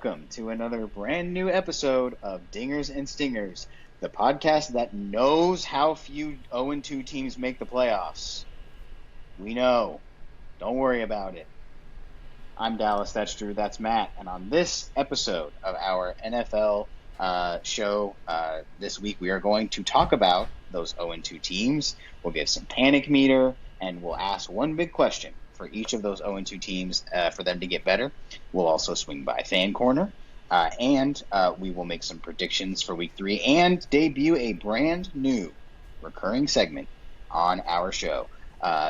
welcome to another brand new episode of Dingers and Stingers, the podcast that knows how few 0-2 teams make the playoffs. We know. Don't worry about it. I'm Dallas, that's Drew, that's Matt, and on this episode of our NFL show this week, we are going to talk about those 0-2 teams. We'll give some panic meter, and we'll ask one big question for each of those 0-2 teams for them to get better. We'll also swing by Fan Corner, and we will make some predictions for Week 3 and debut a brand new recurring segment on our show.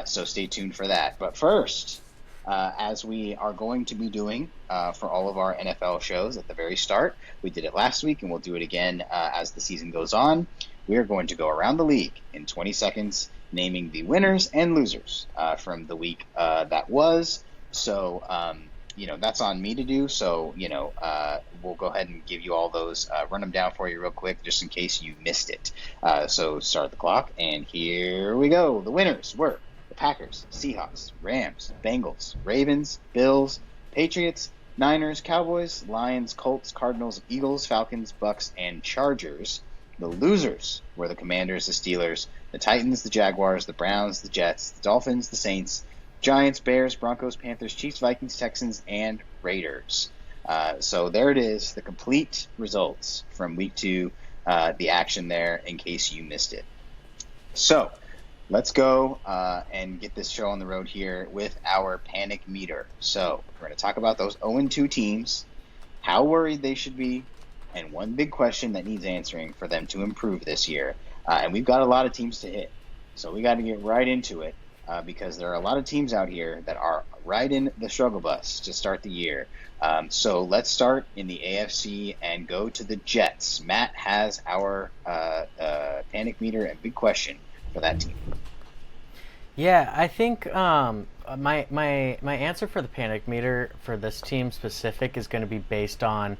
So stay tuned for that. But first, as we are going to be doing for all of our NFL shows at the very start, we did it last week and we'll do it again as the season goes on. We are going to go around the league in 20 seconds, naming the winners and losers from the week that was. So, that's on me to do. So, we'll go ahead and give you all those, run them down for you real quick, just in case you missed it. So start the clock, and here we go. The winners were the Packers, Seahawks, Rams, Bengals, Ravens, Bills, Patriots, Niners, Cowboys, Lions, Colts, Cardinals, Eagles, Falcons, Bucks, and Chargers. The losers were the Commanders, the Steelers, the Titans, the Jaguars, the Browns, the Jets, the Dolphins, the Saints, Giants, Bears, Broncos, Panthers, Chiefs, Vikings, Texans, and Raiders. So there it is, the complete results from Week 2, the action there, in case you missed it. So let's go and get this show on the road here with our panic meter. So we're going to talk about those 0-2 teams, how worried they should be, and one big question that needs answering for them to improve this year. And we've got a lot of teams to hit, so we got to get right into it because there are a lot of teams out here that are right in the struggle bus to start the year. So let's start in the AFC and go to the Jets. Matt has our panic meter and big question for that team. Yeah, I think my answer for the panic meter for this team specific is going to be based on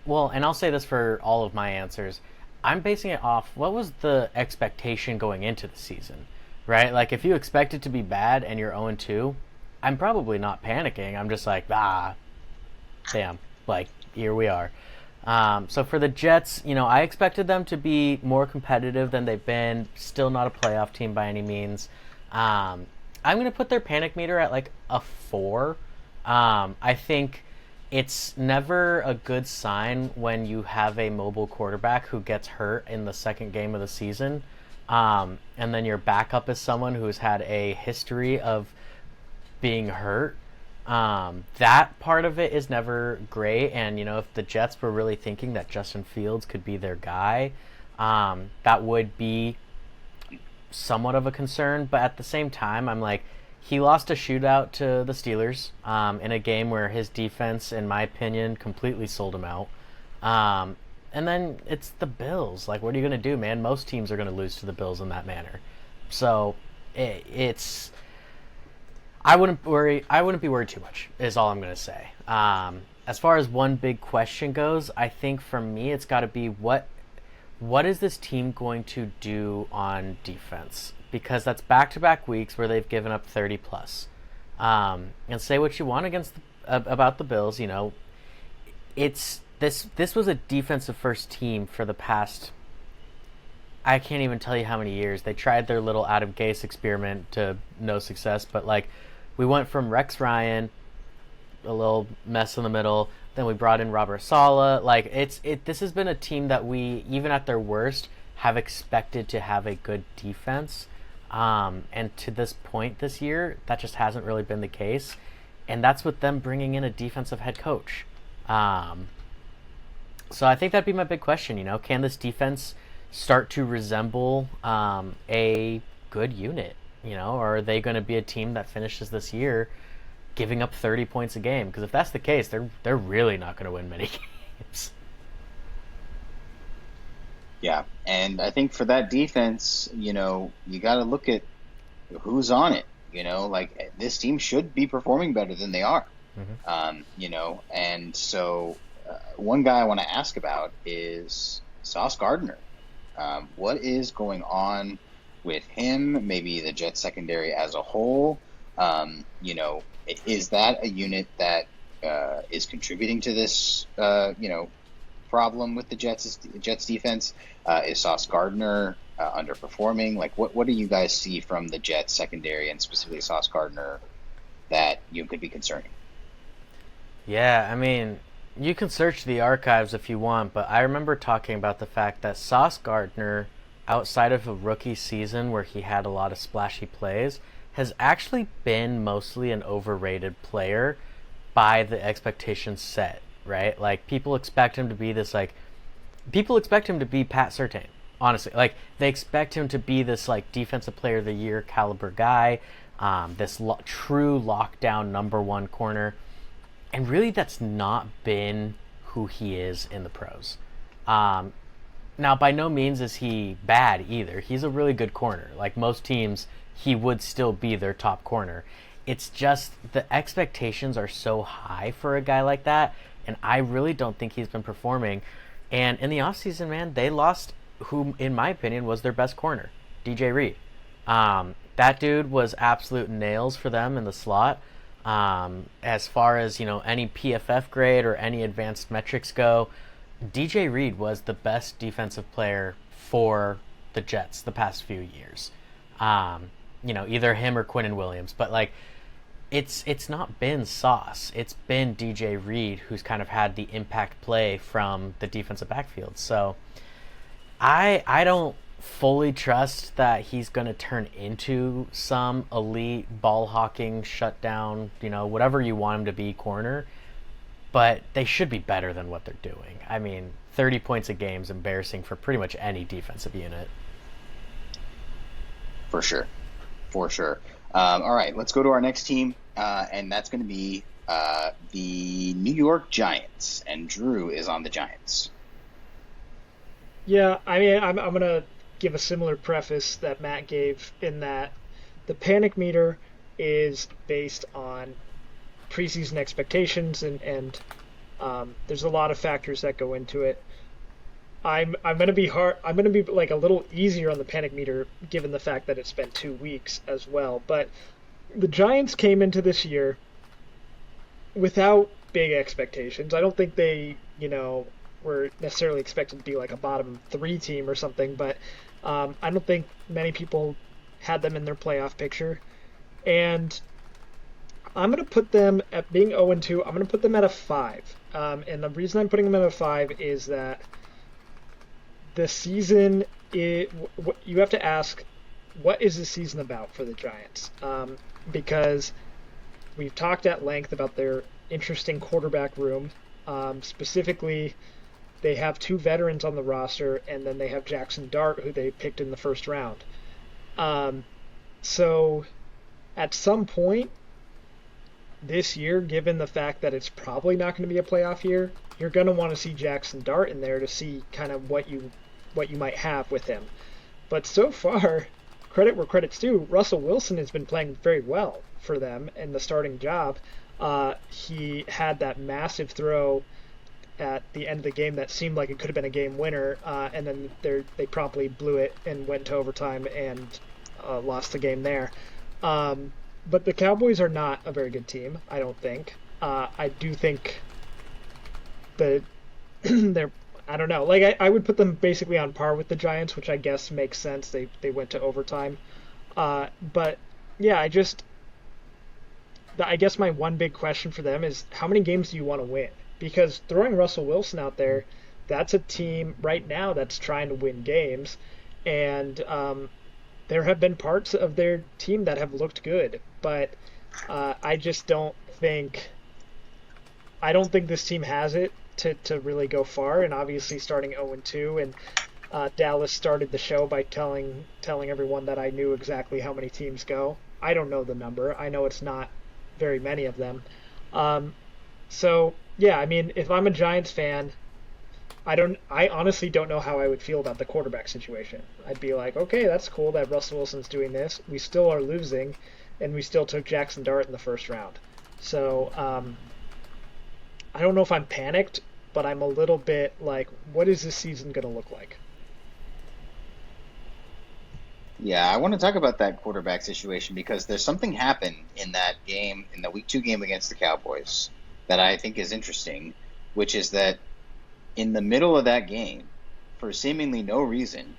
and I'll say this for all of my answers. I'm basing it off what was the expectation going into the season, right? Like if you expect it to be bad and you're 0-2, I'm probably not panicking. I'm just like, damn, like here we are. So for the Jets, I expected them to be more competitive than they've been. Still not a playoff team by any means. I'm going to put their panic meter at like a 4. I think it's never a good sign when you have a mobile quarterback who gets hurt in the second game of the season, and then your backup is someone who's had a history of being hurt. That part of it is never great, and if the Jets were really thinking that Justin Fields could be their guy, that would be somewhat of a concern. But at the same time, I'm like, he lost a shootout to the Steelers in a game where his defense, in my opinion, completely sold him out. And then it's the Bills. Like, what are you going to do, man? Most teams are going to lose to the Bills in that manner. So it's I wouldn't be worried too much, is all I'm going to say. As far as one big question goes, I think for me it's got to be what is this team going to do on defense? Because that's back-to-back weeks where they've given up 30 plus. And say what you want about the Bills, it's this was a defensive first team for the past, I can't even tell you how many years. They tried their little Adam Gase experiment to no success, but like we went from Rex Ryan, a little mess in the middle, then we brought in Robert Saleh. Like this has been a team that we, even at their worst, have expected to have a good defense. And to this point this year, that just hasn't really been the case. And that's with them bringing in a defensive head coach. So I think that'd be my big question, can this defense start to resemble a good unit, or are they going to be a team that finishes this year giving up 30 points a game? Because if that's the case, they're really not going to win many games. Yeah, and I think for that defense, you got to look at who's on it. Like this team should be performing better than they are. Mm-hmm. And so one guy I want to ask about is Sauce Gardner. What is going on with him? Maybe the Jets secondary as a whole. Is that a unit that is contributing to this, problem with the Jets defense? Is Sauce Gardner underperforming? Like, what do you guys see from the Jets secondary and specifically Sauce Gardner that you could be concerning? Yeah, I mean, you can search the archives if you want, but I remember talking about the fact that Sauce Gardner, outside of a rookie season where he had a lot of splashy plays, has actually been mostly an overrated player by the expectations set, right? Like, people expect him to be this, like, people expect him to be Pat Surtain, honestly. Like, they expect him to be this, like, defensive player of the year caliber guy, this true lockdown number one corner. And really, that's not been who he is in the pros. Now, by no means is he bad either. He's a really good corner. Like most teams, he would still be their top corner. It's just the expectations are so high for a guy like that, and I really don't think he's been performing. And in the offseason, man, they lost who, in my opinion, was their best corner, DJ Reed. That dude was absolute nails for them in the slot. As far as, any PFF grade or any advanced metrics go, DJ Reed was the best defensive player for the Jets the past few years. Either him or Quinnen Williams, but like it's not been Sauce. It's been DJ Reed who's kind of had the impact play from the defensive backfield. So I don't fully trust that he's going to turn into some elite ball hawking shutdown, whatever you want him to be corner, but they should be better than what they're doing. I mean, 30 points a game is embarrassing for pretty much any defensive unit. For sure. All right, let's go to our next team, and that's going to be the New York Giants, and Drew is on the Giants. Yeah, I mean, I'm going to give a similar preface that Matt gave, in that the panic meter is based on preseason expectations, and there's a lot of factors that go into it. I'm going to be like a little easier on the panic meter given the fact that it's been 2 weeks as well. But the Giants came into this year without big expectations. I don't think they, were necessarily expected to be like a bottom 3 team or something, but I don't think many people had them in their playoff picture. And I'm going to put them at being 0-2. I'm going to put them at a 5. And the reason I'm putting them at a 5 is that the season, you have to ask, what is the season about for the Giants? Because we've talked at length about their interesting quarterback room. Specifically, they have 2 veterans on the roster, and then they have Jackson Dart, who they picked in the first round. So at some point this year, given the fact that it's probably not going to be a playoff year, you're going to want to see Jackson Dart in there to see kind of what you might have with him. But so far, credit where credit's due, Russell Wilson has been playing very well for them in the starting job. He had that massive throw at the end of the game that seemed like it could have been a game winner, and then they promptly blew it and went to overtime and lost the game there. But the Cowboys are not a very good team, I don't think. I do think that they're, I don't know. Like, I would put them basically on par with the Giants, which I guess makes sense. They went to overtime. But, yeah, I guess my one big question for them is, how many games do you want to win? Because throwing Russell Wilson out there, that's a team right now that's trying to win games. And there have been parts of their team that have looked good. But I just don't think this team has it to really go far. And obviously starting 0-2, and Dallas started the show by telling everyone that I knew exactly how many teams go. I don't know the number. I know it's not very many of them. So yeah, I mean, if I'm a Giants fan, I honestly don't know how I would feel about the quarterback situation. I'd be like, okay, that's cool that Russell Wilson's doing this. We still are losing, and we still took Jackson Dart in the first round. So I don't know if I'm panicked, but I'm a little bit like, what is this season going to look like? Yeah, I want to talk about that quarterback situation because there's something happened in that game, in the Week 2 game against the Cowboys, that I think is interesting, which is that in the middle of that game, for seemingly no reason,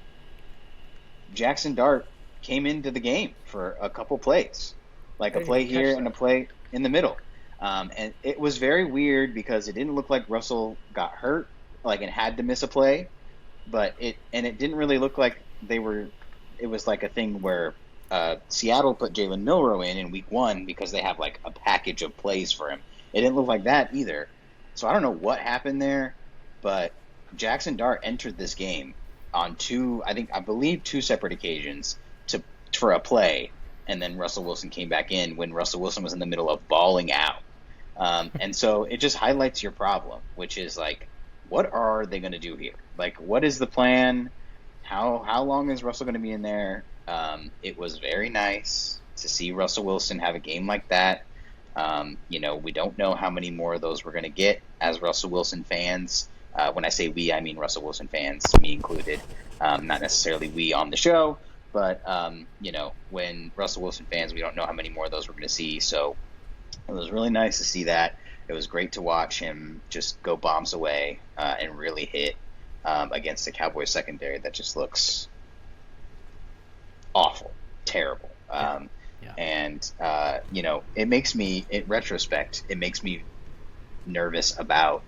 Jackson Dart came into the game for a couple plays, like I a didn't play even catch here and a that. play in the middle. And it was very weird because it didn't look like Russell got hurt, like, and had to miss a play, but it didn't really look like they were. It was like a thing where Seattle put Jalen Milroe in week 1 because they have like a package of plays for him. It didn't look like that either. So I don't know what happened there, but Jackson Dart entered this game on I believe two separate occasions for a play, and then Russell Wilson came back in when Russell Wilson was in the middle of balling out. And so it just highlights your problem, which is like, what are they going to do here? Like, what is the plan? How long is Russell going to be in there? It was very nice to see Russell Wilson have a game like that. We don't know how many more of those we're going to get as Russell Wilson fans. When I say we, I mean Russell Wilson fans, me included. Not necessarily we on the show, but when Russell Wilson fans, we don't know how many more of those we're going to see. So it was really nice to see that. It was great to watch him just go bombs away and really hit against the Cowboys secondary that just looks awful, terrible. Yeah. And it makes me, in retrospect, it makes me nervous about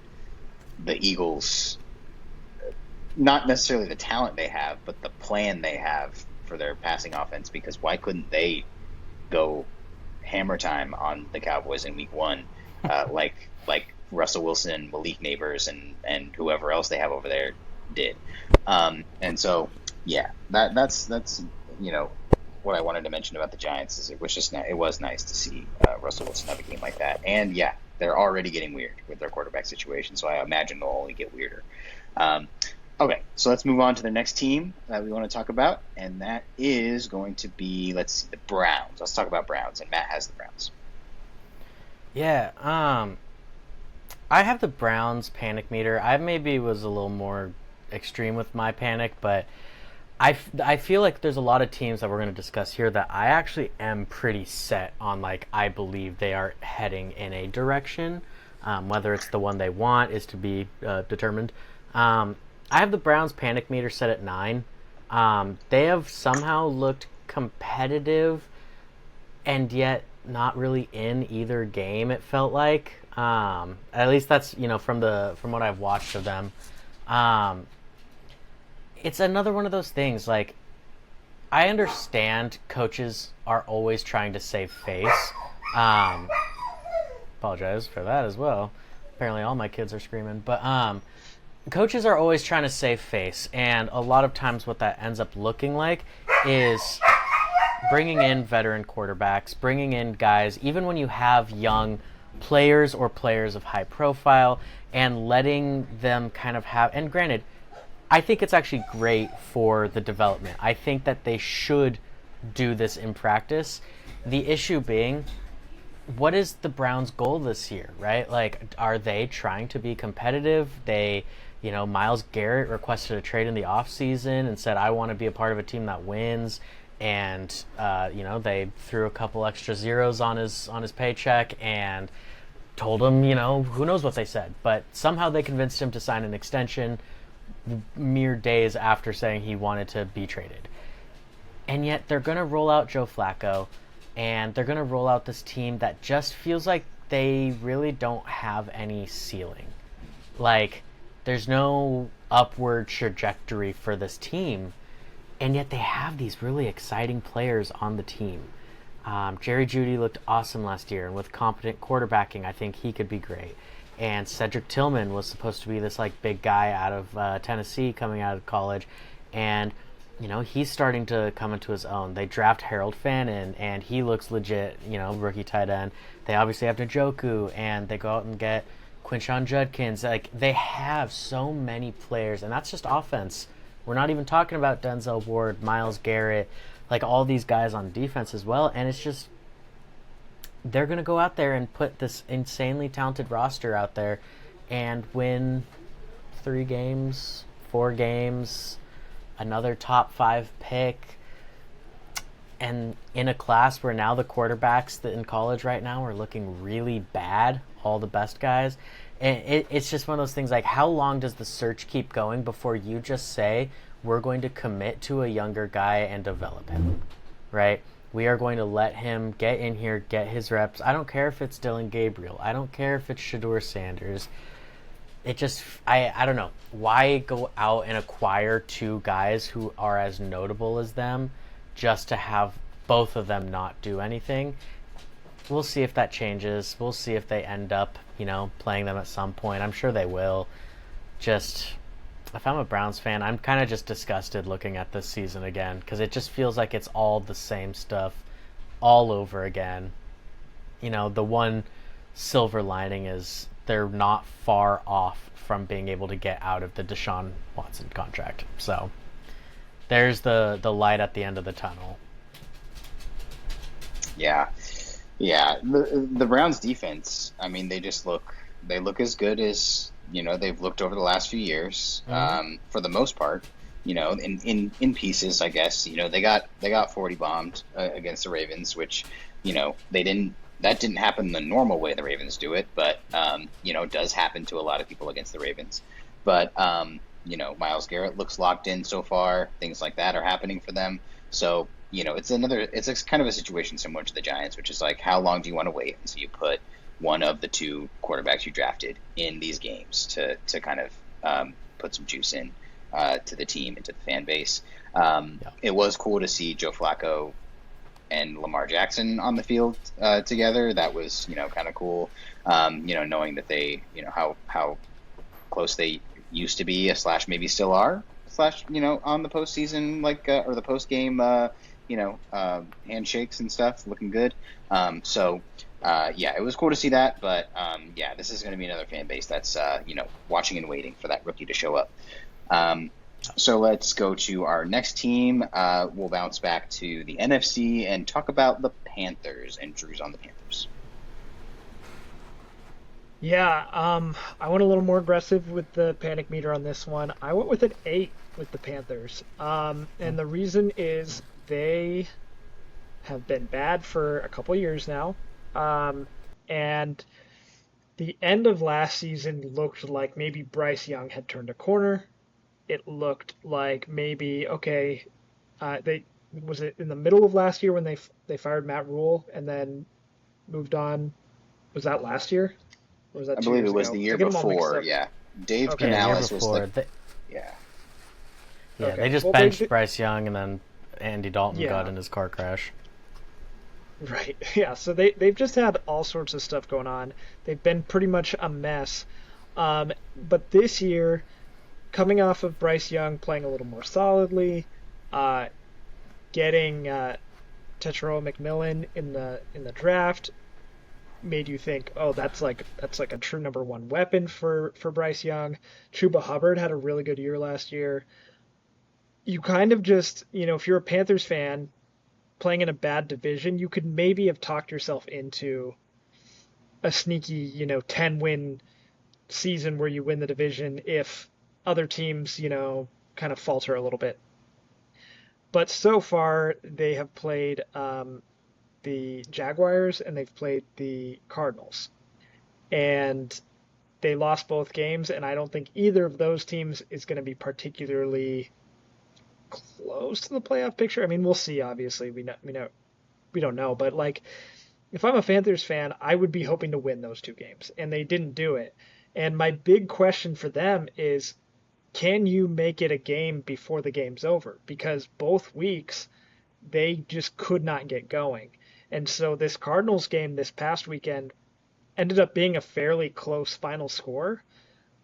the Eagles, not necessarily the talent they have, but the plan they have for their passing offense, because why couldn't they go hammer time on the Cowboys in week 1, like Russell Wilson, Malik Neighbors, and whoever else they have over there did. And so, yeah, that's what I wanted to mention about the Giants is it was nice to see Russell Wilson have a game like that. And yeah, they're already getting weird with their quarterback situation, so I imagine they'll only get weirder. Okay, so let's move on to the next team that we want to talk about, and that is going to be, the Browns. Let's talk about Browns, and Matt has the Browns. Yeah, I have the Browns panic meter. I maybe was a little more extreme with my panic, but I feel like there's a lot of teams that we're going to discuss here that I actually am pretty set on. Like, I believe they are heading in a direction. Whether it's the one they want is to be determined. I have the Browns panic meter set at 9. They have somehow looked competitive and yet not really in either game, it felt like. At least that's, from what I've watched of them. It's another one of those things, like, I understand coaches are always trying to save face. Apologize for that as well. Apparently all my kids are screaming. But coaches are always trying to save face, and a lot of times what that ends up looking like is bringing in veteran quarterbacks, bringing in guys, even when you have young players or players of high profile, and letting them kind of have, and granted, I think it's actually great for the development. I think that they should do this in practice. The issue being, what is the Browns' goal this year, right? Like, are they trying to be competitive? Myles Garrett requested a trade in the offseason and said, I want to be a part of a team that wins. And, they threw a couple extra zeros on his paycheck and told him, who knows what they said. But somehow they convinced him to sign an extension mere days after saying he wanted to be traded. And yet they're going to roll out Joe Flacco, and they're going to roll out this team that just feels like they really don't have any ceiling. Like, there's no upward trajectory for this team, and yet they have these really exciting players on the team. Jerry Jeudy looked awesome last year, and with competent quarterbacking, I think he could be great. And Cedric Tillman was supposed to be this big guy out of Tennessee coming out of college, and he's starting to come into his own. They draft Harold Fannin, and he looks legit, rookie tight end. They obviously have Njoku, and they go out and get Quinshon Judkins. Like, they have so many players, and that's just offense. We're not even talking about Denzel Ward, Myles Garrett, like all these guys on defense as well, and it's just, they're going to go out there and put this insanely talented roster out there and win 3 games, 4 games, another top 5 pick. and in a class where now the quarterbacks that in college right now are looking really bad, all the best guys, and it's just one of those things like, how long does the search keep going before you just say, we're going to commit to a younger guy and develop him, right? We are going to let him get in here, get his reps. I don't care if it's Dylan Gabriel. I don't care if it's Shedeur Sanders. It just, I don't know. Why go out and acquire two guys who are as notable as them just to have both of them not do anything? We'll see if that changes. We'll see if they end up, playing them at some point. I'm sure they will. Just, if I'm a Browns fan, I'm kind of just disgusted looking at this season again, because it just feels like it's all the same stuff all over again. The one silver lining is they're not far off from being able to get out of the Deshaun Watson contract. So there's the light at the end of the tunnel. Yeah. The Browns defense, I mean, they look as good as, they've looked over the last few years, for the most part, in pieces, I guess. They got 40 bombed against the Ravens, which, that didn't happen the normal way the Ravens do it, but, it does happen to a lot of people against the Ravens. But, Myles Garrett looks locked in so far. Things like that are happening for them. So, it's kind of a situation similar to the Giants, which is like, how long do you want to wait until you put one of the two quarterbacks you drafted in these games to kind of put some juice in to the team and to the fan base. It was cool to see Joe Flacco and Lamar Jackson on the field together. That was, kind of cool, knowing that they, how close they used to be, / maybe still are, / on the postseason, or the post game, handshakes and stuff, looking good. It was cool to see that, but this is going to be another fan base that's watching and waiting for that rookie to show up. So let's go to our next team. We'll bounce back to the NFC and talk about the Panthers, and Drew's on the Panthers. Yeah, I went a little more aggressive with the panic meter on this one. I went with an 8 with the Panthers, and the reason is they have been bad for a couple years now. And the end of last season looked like maybe Bryce Young had turned a corner. It looked like maybe, was it in the middle of last year when they fired Matt Rule and then moved on? Was that last year? Or was that 2 I believe years it was ago? the year before, yeah. Dave Canales was like... Yeah, Okay. they just benched Bryce Young, and then Andy Dalton got in his car crash. Right, yeah, so they've just had all sorts of stuff going on. They've been pretty much a mess. But this year, coming off of Bryce Young playing a little more solidly, getting Tetairoa McMillan in the draft made you think, oh, that's like a true number one weapon for Bryce Young. Chuba Hubbard had a really good year last year. You kind of just, if you're a Panthers fan playing in a bad division, you could maybe have talked yourself into a sneaky, 10-win season where you win the division if other teams, kind of falter a little bit. But so far, they have played the Jaguars and they've played the Cardinals. And they lost both games, and I don't think either of those teams is going to be particularly close to the playoff picture. I mean, we'll see, obviously. We don't know. But, if I'm a Panthers fan, I would be hoping to win those 2 games, and they didn't do it. And my big question for them is, can you make it a game before the game's over? Because both weeks, they just could not get going. And so this Cardinals game this past weekend ended up being a fairly close final score,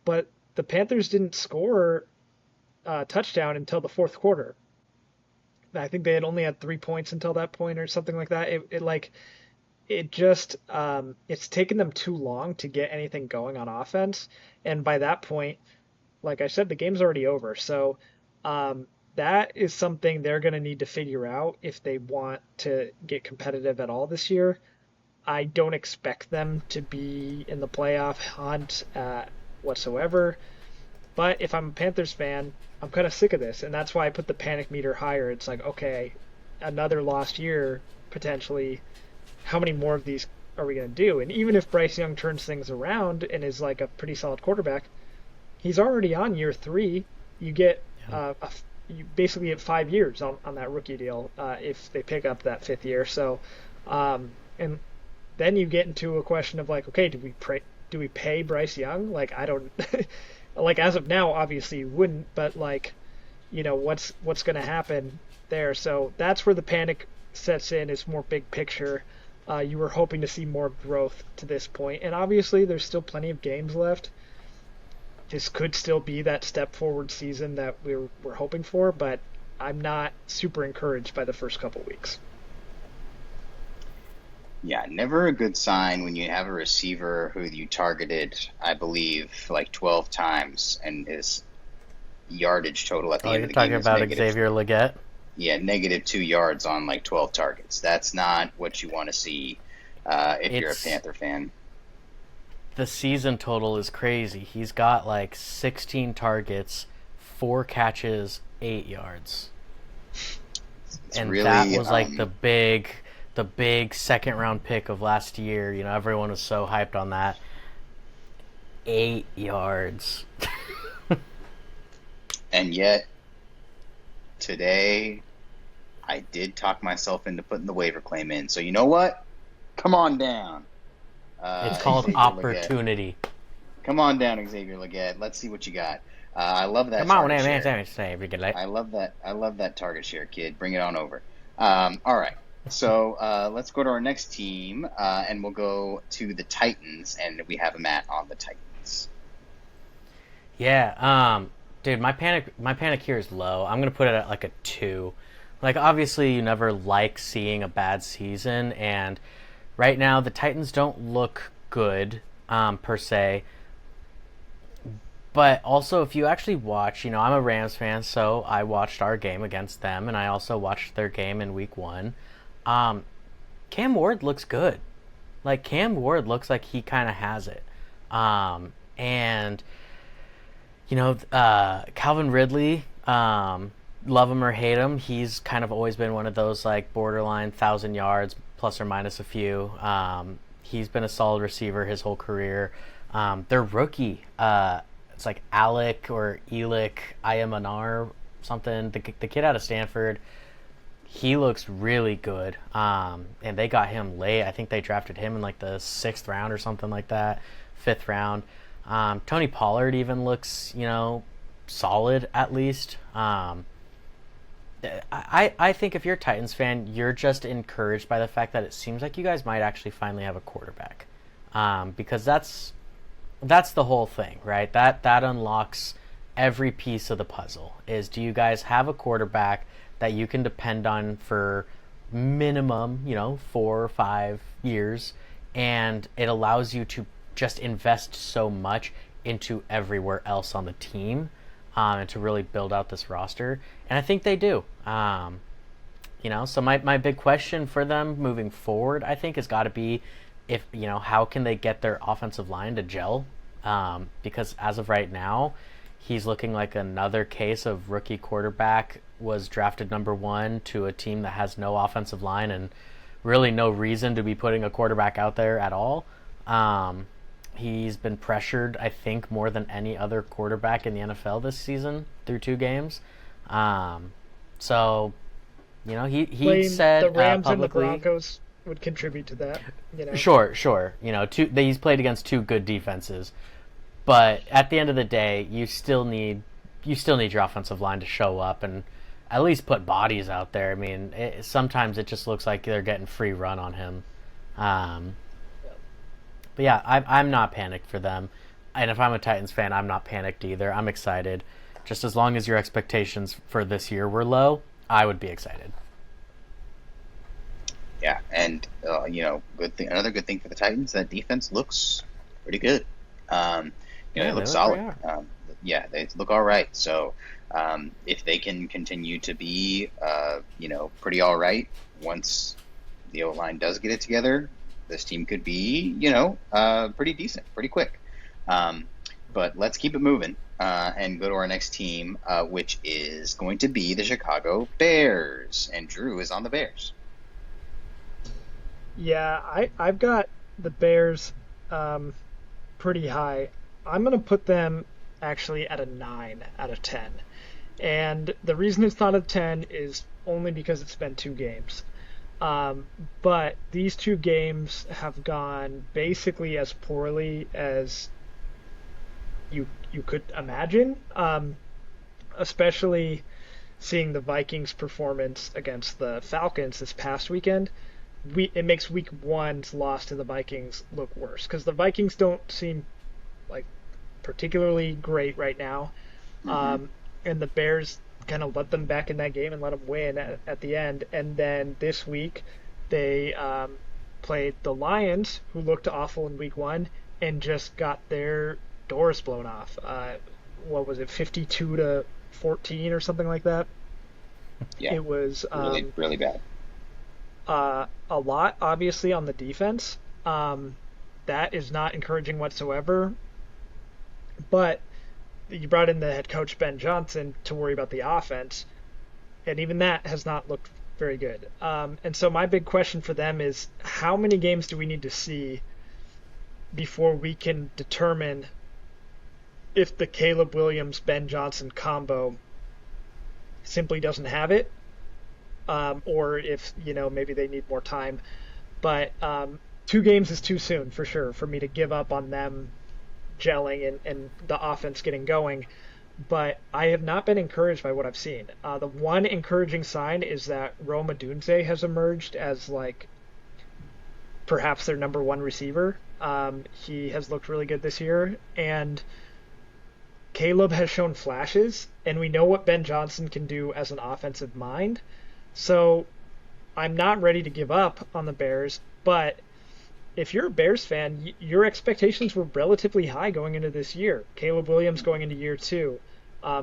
but the Panthers didn't score a touchdown until the fourth quarter. I think they had only had 3 points until that point or something like that. It's taken them too long to get anything going on offense. And by that point, like I said, the game's already over. So that is something they're going to need to figure out if they want to get competitive at all this year. I don't expect them to be in the playoff hunt whatsoever. But if I'm a Panthers fan, I'm kind of sick of this. And that's why I put the panic meter higher. It's like, okay, another lost year potentially, how many more of these are we going to do? And even if Bryce Young turns things around and is like a pretty solid quarterback, he's already on year 3. You get you basically get 5 years on that rookie deal if they pick up that 5th year. So, and then you get into a question of like, okay, do we pay Bryce Young? Like, I don't like as of now, obviously you wouldn't, but like, what's going to happen there? So that's where the panic sets in. Is more big picture. You were hoping to see more growth to this point, and obviously there's still plenty of games left. This could still be that step forward season that we're hoping for, but I'm not super encouraged by the first couple weeks. Yeah, never a good sign when you have a receiver who you targeted, I believe, like 12 times, and his yardage total at the end of the game is negative. You're talking about Xavier Legette? Yeah, -2 yards on like 12 targets. That's not what you want to see if you're a Panther fan. The season total is crazy. He's got like 16 targets, 4 catches, 8 yards. And really, that was like the big second round pick of last year. Everyone was so hyped on that. 8 yards. And yet, today, I did talk myself into putting the waiver claim in. So you know what? Come on down. It's called Xavier opportunity. Legette. Come on down, Xavier Legette. Let's see what you got. I love that. Come on, man. I love that. I love that target share, kid. Bring it on over. All right. So let's go to our next team, and we'll go to the Titans, and we have Matt on the Titans. Yeah. Dude, my panic here is low. I'm gonna put it at like a 2. Like, obviously, you never like seeing a bad season, and right now the Titans don't look good per se. But also, if you actually watch, I'm a Rams fan, so I watched our game against them, and I also watched their game in Week 1. Cam Ward looks good. Like, Cam Ward looks like he kind of has it. And Calvin Ridley, love him or hate him, he's kind of always been one of those like borderline 1,000 yards plus or minus a few. He's been a solid receiver his whole career. Their rookie, it's like Alec or Elic Ayamanar something. The kid out of Stanford, he looks really good. And they got him late. I think they drafted him in like the 6th round or something like that, 5th round. Tony Pollard even looks, solid at least. I think if you're a Titans fan, you're just encouraged by the fact that it seems like you guys might actually finally have a quarterback. Because that's the whole thing, right? That unlocks every piece of the puzzle. Is, do you guys have a quarterback that you can depend on for minimum, 4 or 5 years, and it allows you to just invest so much into everywhere else on the team, and to really build out this roster. And I think they do. So my big question for them moving forward, I think, has got to be if, how can they get their offensive line to gel? Because as of right now, he's looking like another case of rookie quarterback was drafted number 1 to a team that has no offensive line and really no reason to be putting a quarterback out there at all. He's been pressured, I think, more than any other quarterback in the NFL this season through 2 games. So, he said the Rams publicly, and the Broncos would contribute to that. Sure. He's played against 2 good defenses, but at the end of the day, you still need your offensive line to show up and at least put bodies out there. I mean, sometimes it just looks like they're getting free run on him. But yeah, I'm not panicked for them. And if I'm a Titans fan, I'm not panicked either. I'm excited. Just as long as your expectations for this year were low, I would be excited. Yeah, and good thing. Another good thing for the Titans, that defense looks pretty good. They look solid. They look all right. So if they can continue to be, pretty all right once the O-line does get it together, this team could be, pretty decent, pretty quick. But let's keep it moving. and go to our next team, which is going to be the Chicago Bears. And Drew is on the Bears. Yeah, I've got the Bears pretty high. I'm going to put them actually at a 9 out of 10. And the reason it's not a 10 is only because it's been 2 games. But these 2 games have gone basically as poorly as you could imagine, especially seeing the Vikings' performance against the Falcons this past weekend. It makes week 1's loss to the Vikings look worse because the Vikings don't seem like particularly great right now. Mm-hmm. And the Bears kind of let them back in that game and let them win at the end. And then this week they played the Lions, who looked awful in week 1, and just got their doors blown off. What was it, 52-14 or something like that? Yeah, it was really, really bad. A lot, obviously, on the defense. That is not encouraging whatsoever. But you brought in the head coach, Ben Johnson, to worry about the offense. And even that has not looked very good. And so my big question for them is, how many games do we need to see before we can determine if the Caleb Williams-Ben Johnson combo simply doesn't have it? Or if, maybe they need more time. But 2 games is too soon, for sure, for me to give up on them gelling and the offense getting going. But I have not been encouraged by what I've seen. The one encouraging sign is that Rome Odunze has emerged as, perhaps their number 1 receiver. He has looked really good this year. And Caleb has shown flashes, and we know what Ben Johnson can do as an offensive mind. So I'm not ready to give up on the Bears, but if you're a Bears fan, your expectations were relatively high going into this year. Caleb Williams going into year 2.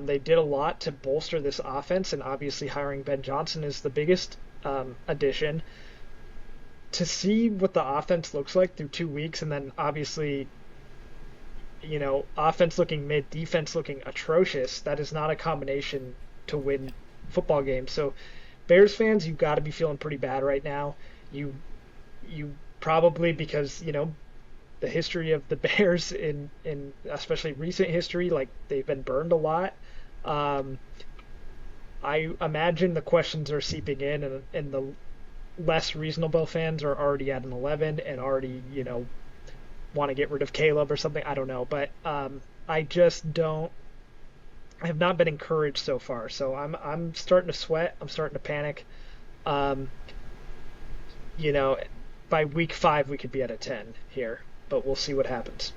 They did a lot to bolster this offense, and obviously hiring Ben Johnson is the biggest addition. To see what the offense looks like through 2 weeks, and then obviously, offense looking mid, defense looking atrocious, that is not a combination to win football games. So Bears fans, you've got to be feeling pretty bad right now. You probably, because the history of the Bears in especially recent history, they've been burned a lot. I imagine the questions are seeping in, and the less reasonable fans are already at an 11 and already want to get rid of Caleb or something. I don't know, but I have not been encouraged so far. So I'm starting to sweat. I'm starting to panic. By week 5 we could be at a 10 here, but we'll see what happens.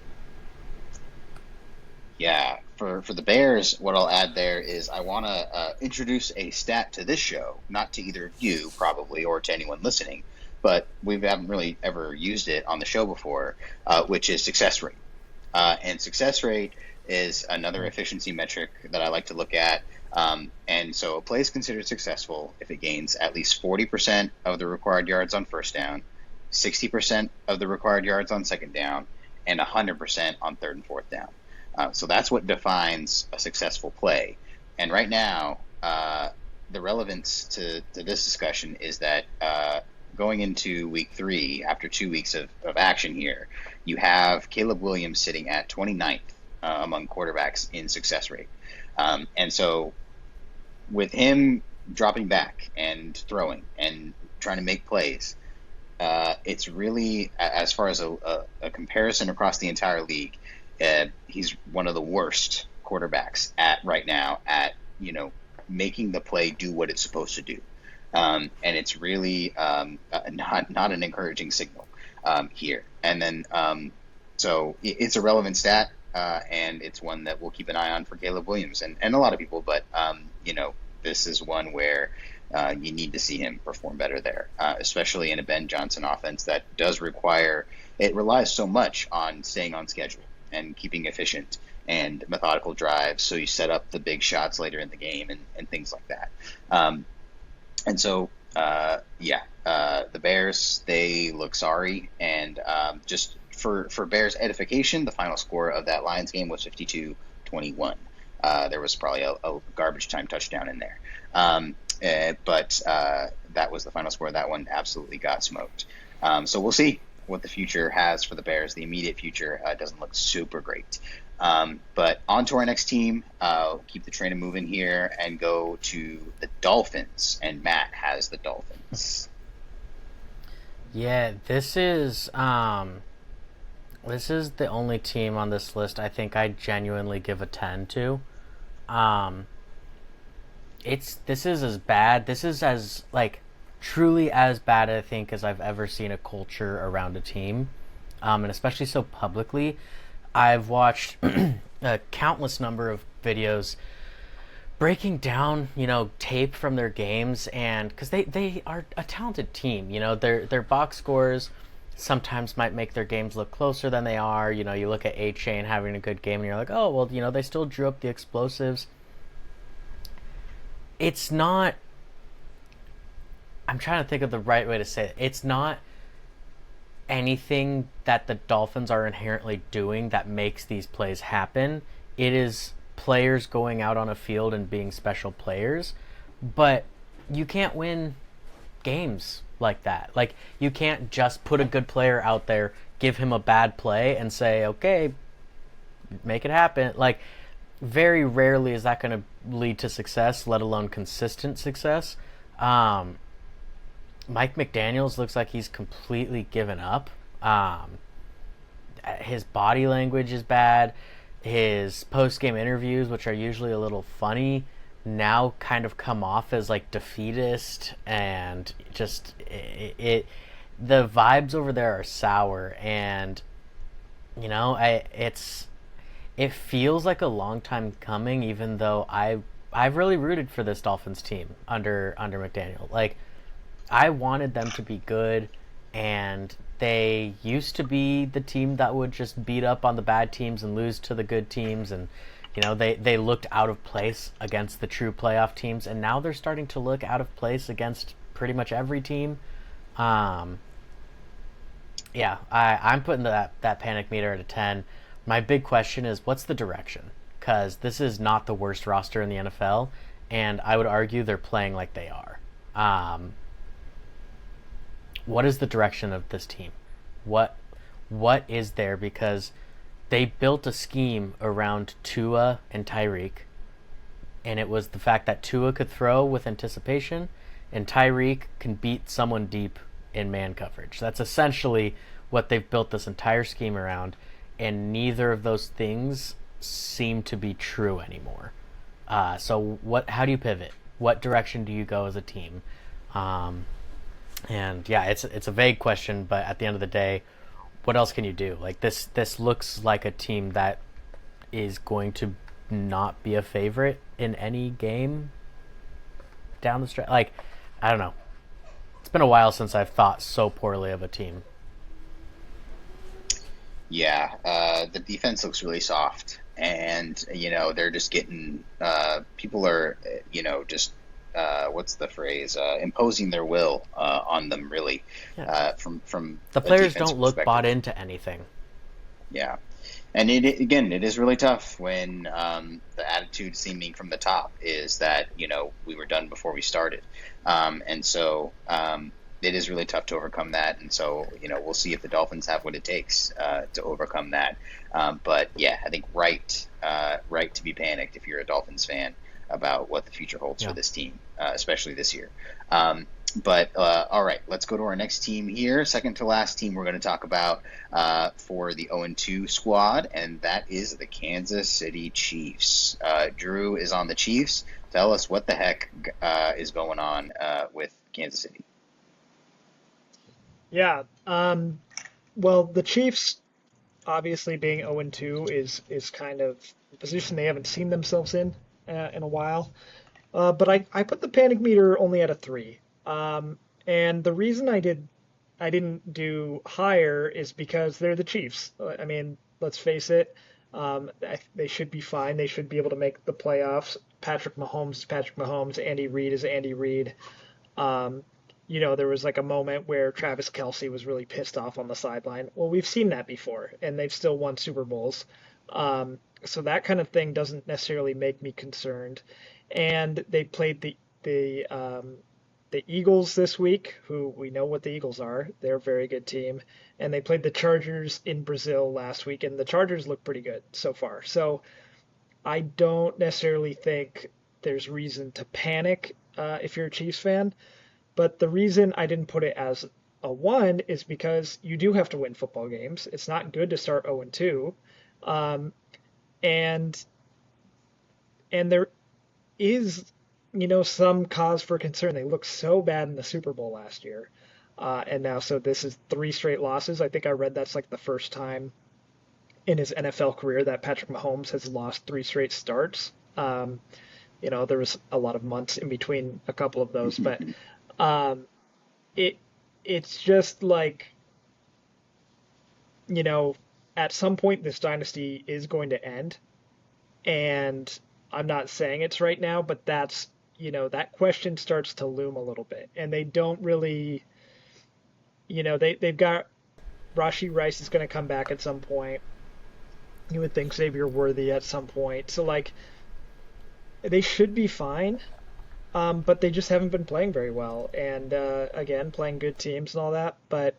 Yeah, for the Bears, what I'll add there is I want to introduce a stat to this show, not to either of you probably or to anyone listening, but we haven't really ever used it on the show before, which is success rate. And success rate is another efficiency metric that I like to look at. And so a play is considered successful if it gains at least 40% of the required yards on first down, 60% of the required yards on second down, and 100% on third and fourth down. So that's what defines a successful play. And right now, the relevance to this discussion is that going into week 3, after 2 weeks of action here, you have Caleb Williams sitting at 29th among quarterbacks in success rate. And so with him dropping back and throwing and trying to make plays, it's really, as far as a comparison across the entire league, he's one of the worst quarterbacks right now at making the play do what it's supposed to do, and it's really not an encouraging signal here. And then so it's a relevant stat, and it's one that we'll keep an eye on for Caleb Williams and a lot of people. But this is one where you need to see him perform better there, especially in a Ben Johnson offense that relies so much on staying on schedule and keeping efficient and methodical drives, so you set up the big shots later in the game and things like that. And so, the Bears, they look sorry. And just for Bears edification, the final score of that Lions game was 52-21. There was probably a garbage time touchdown in there. But that was the final score. That one absolutely got smoked. So we'll see what the future has for the Bears. The immediate future doesn't look super great. But on to our next team. Keep the train moving here and go to the Dolphins. And Matt has the Dolphins. Yeah, this is the only team on this list I think I genuinely give a 10 to. This is as bad. This is as truly as bad, I think, as I've ever seen a culture around a team, and especially so publicly. I've watched a countless number of videos breaking down, tape from their games, and because they are a talented team, their box scores sometimes might make their games look closer than they are. You look at A-Chain having a good game, and you're like, oh well, they still drew up the explosives. It's not. I'm trying to think of the right way to say it. It's not anything that the Dolphins are inherently doing that makes these plays happen. It is players going out on a field and being special players. But you can't win games like that. You can't just put a good player out there, give him a bad play, and say, okay, make it happen. Very rarely is that going to lead to success, let alone consistent success. Mike McDaniels looks like he's completely given up. His body language is bad. His post-game interviews, which are usually a little funny, now kind of come off as defeatist, and just the vibes over there are sour, and it feels like a long time coming, even though I've really rooted for this Dolphins team under McDaniel. I wanted them to be good, and they used to be the team that would just beat up on the bad teams and lose to the good teams, and they looked out of place against the true playoff teams, and now they're starting to look out of place against pretty much every team. I'm putting that panic meter at a 10. My big question is, what's the direction? Because this is not the worst roster in the NFL, and I would argue they're playing like they are. What is the direction of this team? What is there? Because they built a scheme around Tua and Tyreek, and it was the fact that Tua could throw with anticipation, and Tyreek can beat someone deep in man coverage. That's essentially what they've built this entire scheme around, and neither of those things seem to be true anymore. So how do you pivot? What direction do you go as a team? And yeah, it's a vague question, but at the end of the day, what else can you do? This looks like a team that is going to not be a favorite in any game down the stretch. I don't know. It's been a while since I've thought so poorly of a team. Yeah, the defense looks really soft, and they're just getting people are just what's the phrase? Imposing their will on them, really. Yeah. From the players don't look bought into anything. Yeah, and it is really tough when the attitude seeming from the top is that we were done before we started, and so it is really tough to overcome that. And so we'll see if the Dolphins have what it takes to overcome that. But yeah, I think right to be panicked if you're a Dolphins fan about what the future holds for this team, especially this year. But all right, let's go to our next team here. Second to last team we're going to talk about for the 0-2 squad, and that is the Kansas City Chiefs. Drew is on the Chiefs. Tell us what the heck is going on with Kansas City. Yeah. Well, the Chiefs, obviously being 0-2, is kind of a position they haven't seen themselves in a while. But I put the panic meter only at a 3. And the reason I didn't do higher is because they're the Chiefs. I mean, let's face it. They should be fine. They should be able to make the playoffs. Patrick Mahomes is Patrick Mahomes. Andy Reid is Andy Reid. There was a moment where Travis Kelce was really pissed off on the sideline. Well, we've seen that before, and they've still won Super Bowls. So that kind of thing doesn't necessarily make me concerned. And they played the Eagles this week, who we know what the Eagles are. They're a very good team. And they played the Chargers in Brazil last week, and the Chargers look pretty good so far. So I don't necessarily think there's reason to panic if you're a Chiefs fan. But the reason I didn't put it as a 1 is because you do have to win football games. It's not good to start 0-2. Um, and and there is, some cause for concern. They looked so bad in the Super Bowl last year. And now, so this is 3 straight losses. I think I read that's like the first time in his NFL career that Patrick Mahomes has lost 3 straight starts. There was a lot of months in between a couple of those, but um, it it's just like, you know, at some point this dynasty is going to end, and I'm not saying it's right now, but that question starts to loom a little bit, and they don't really, they've got Rashi Rice is going to come back at some point. You would think Xavier Worthy at some point. So like they should be fine, but they just haven't been playing very well. And again, playing good teams and all that. But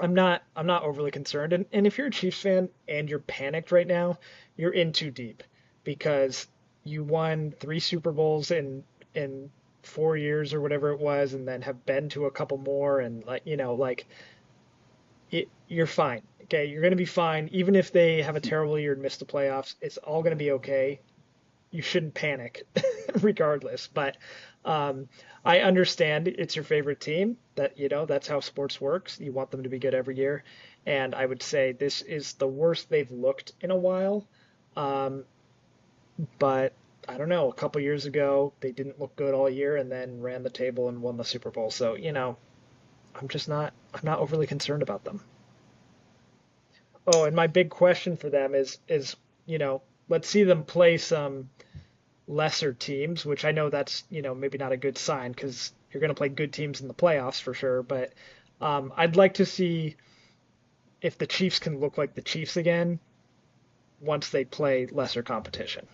I'm not overly concerned. And if you're a Chiefs fan and you're panicked right now, you're in too deep because you won 3 Super Bowls in 4 years or whatever it was, and then have been to a couple more, and you're fine. Okay, you're going to be fine. Even if they have a terrible year and miss the playoffs, it's all going to be okay. You shouldn't panic regardless. But I understand it's your favorite team. That's how sports works. You want them to be good every year. And I would say this is the worst they've looked in a while. Um, but I don't know. A couple years ago, they didn't look good all year and then ran the table and won the Super Bowl. So, I'm not overly concerned about them. Oh, and my big question for them is let's see them play some lesser teams, which I know that's maybe not a good sign because you're going to play good teams in the playoffs for sure. But I'd like to see if the Chiefs can look like the Chiefs again once they play lesser competition.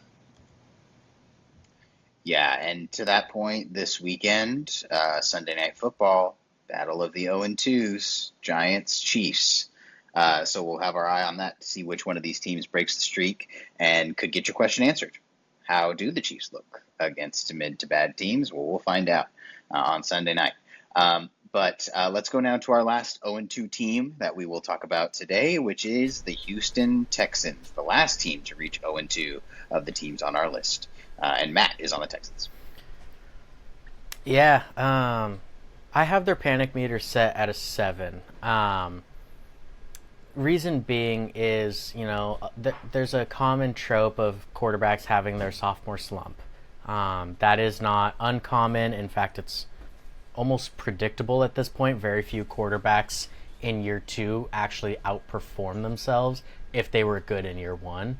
Yeah, and to that point, this weekend, Sunday Night Football, Battle of the 0-2s, Giants, Chiefs. So we'll have our eye on that to see which one of these teams breaks the streak and could get your question answered. How do the Chiefs look against mid to bad teams? Well, we'll find out on Sunday night. But let's go now to our last 0-2 team that we will talk about today, which is the Houston Texans, the last team to reach 0-2 of the teams on our list. And Matt is on the Texans. Yeah, I have their panic meter set at a 7. Reason being is, there's a common trope of quarterbacks having their sophomore slump. That is not uncommon. In fact, it's almost predictable at this point. Very few quarterbacks in year 2 actually outperform themselves if they were good in year 1.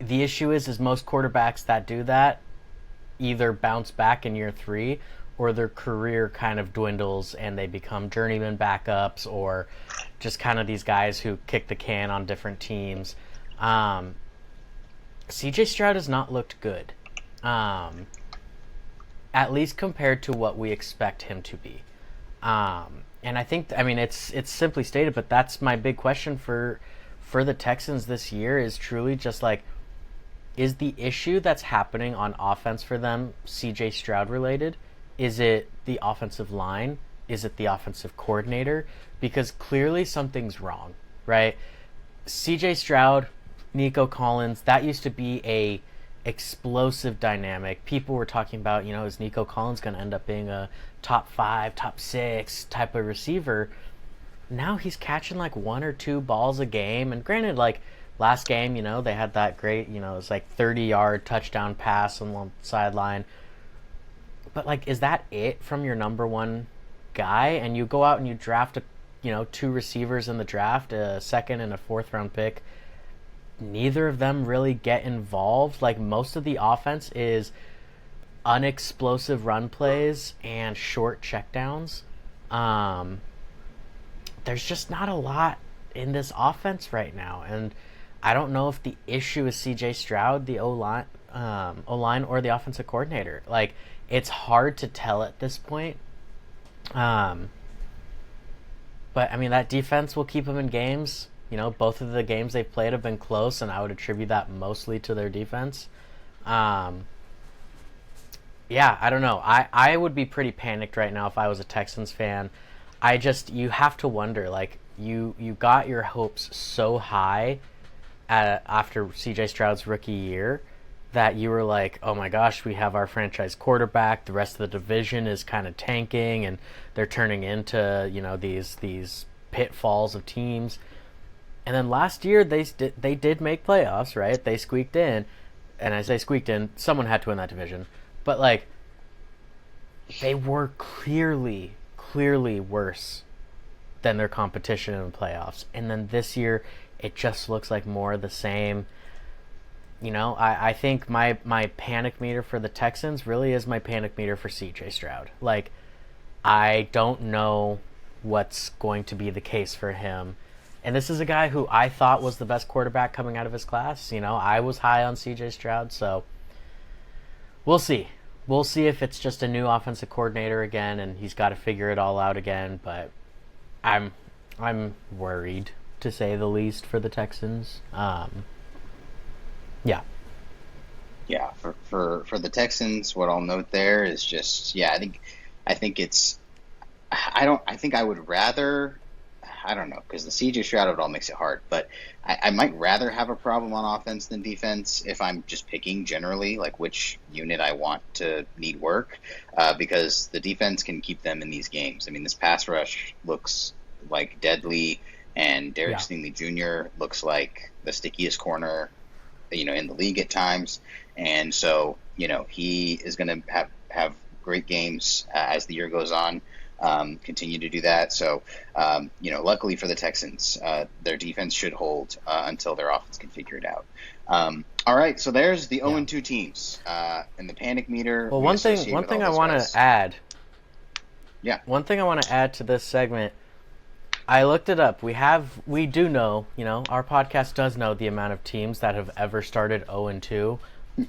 The issue is most quarterbacks that do that either bounce back in year 3 or their career kind of dwindles and they become journeyman backups or just kind of these guys who kick the can on different teams. CJ Stroud has not looked good, at least compared to what we expect him to be. And I think, it's simply stated, but that's my big question for the Texans this year is truly just like, is the issue that's happening on offense for them CJ Stroud related? Is it the offensive line? Is it the offensive coordinator? Because clearly something's wrong, right? CJ Stroud, Nico Collins, that used to be a explosive dynamic. People were talking about, is Nico Collins going to end up being a top 5, top 6 type of receiver? Now he's catching like 1 or 2 balls a game. And granted, like last game, they had that great, it was like 30-yard touchdown pass on the sideline. But like, is that it from your number 1 guy? And you go out and you draft 2 receivers in the draft, a 2nd and a 4th round pick. Neither of them really get involved. Like most of the offense is unexplosive run plays and short checkdowns. There's just not a lot in this offense right now. And I don't know if the issue is CJ Stroud, the O-line, or the offensive coordinator. Like, it's hard to tell at this point. But I mean, that defense will keep them in games. Both of the games they've played have been close, and I would attribute that mostly to their defense. Yeah, I don't know. I would be pretty panicked right now if I was a Texans fan. You have to wonder, like, you got your hopes so high after CJ Stroud's rookie year that you were like, oh my gosh, we have our franchise quarterback. The rest of the division is kind of tanking, and they're turning into these pitfalls of teams. And then last year they did make playoffs, right? They squeaked in, and I say squeaked in, someone had to win that division, but like they were clearly worse than their competition in the playoffs. And then this year, it just looks like more of the same. I think my panic meter for the Texans really is my panic meter for CJ Stroud. Like, I don't know what's going to be the case for him. And this is a guy who I thought was the best quarterback coming out of his class. I was high on CJ Stroud, so we'll see. We'll see if it's just a new offensive coordinator again and he's got to figure it all out again, but I'm worried, to say the least, for the Texans. Yeah. Yeah, for the Texans, what I'll note there is just, I think it's, I think I would rather, I don't know, because the CJ Stroud of it all makes it hard, but I might rather have a problem on offense than defense if I'm just picking generally, like, which unit I want to need work, because the defense can keep them in these games. I mean, this pass rush looks like deadly, and Derek Stingley Jr. looks like the stickiest corner, in the league at times. And so, he is going to have great games as the year goes on. Continue to do that. So, luckily for the Texans, their defense should hold until their offense can figure it out. All right, so there's the 0-2 teams and the panic meter. Well, one thing I want to add. Yeah. One thing I want to add to this segment. I looked it up. We do know, our podcast does know the amount of teams that have ever started 0-2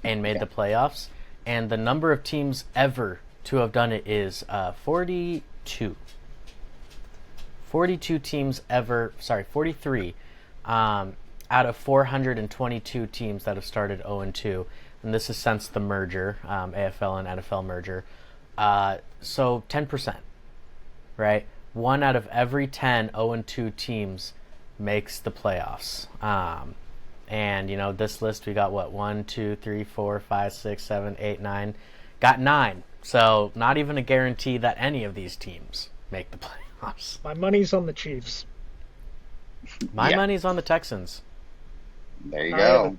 and made the playoffs, and the number of teams ever to have done it is 42. 42 teams ever, 43 out of 422 teams that have started 0-2, and this is since the merger, AFL and NFL merger. So 10%, right? 1 out of every 10 0-2 teams makes the playoffs. And, this list, we got, 1, 2, 3, 4, 5, 6, 7, 8, 9. Got 9. So not even a guarantee that any of these teams make the playoffs. My money's on the Chiefs. My money's on the Texans. There you go.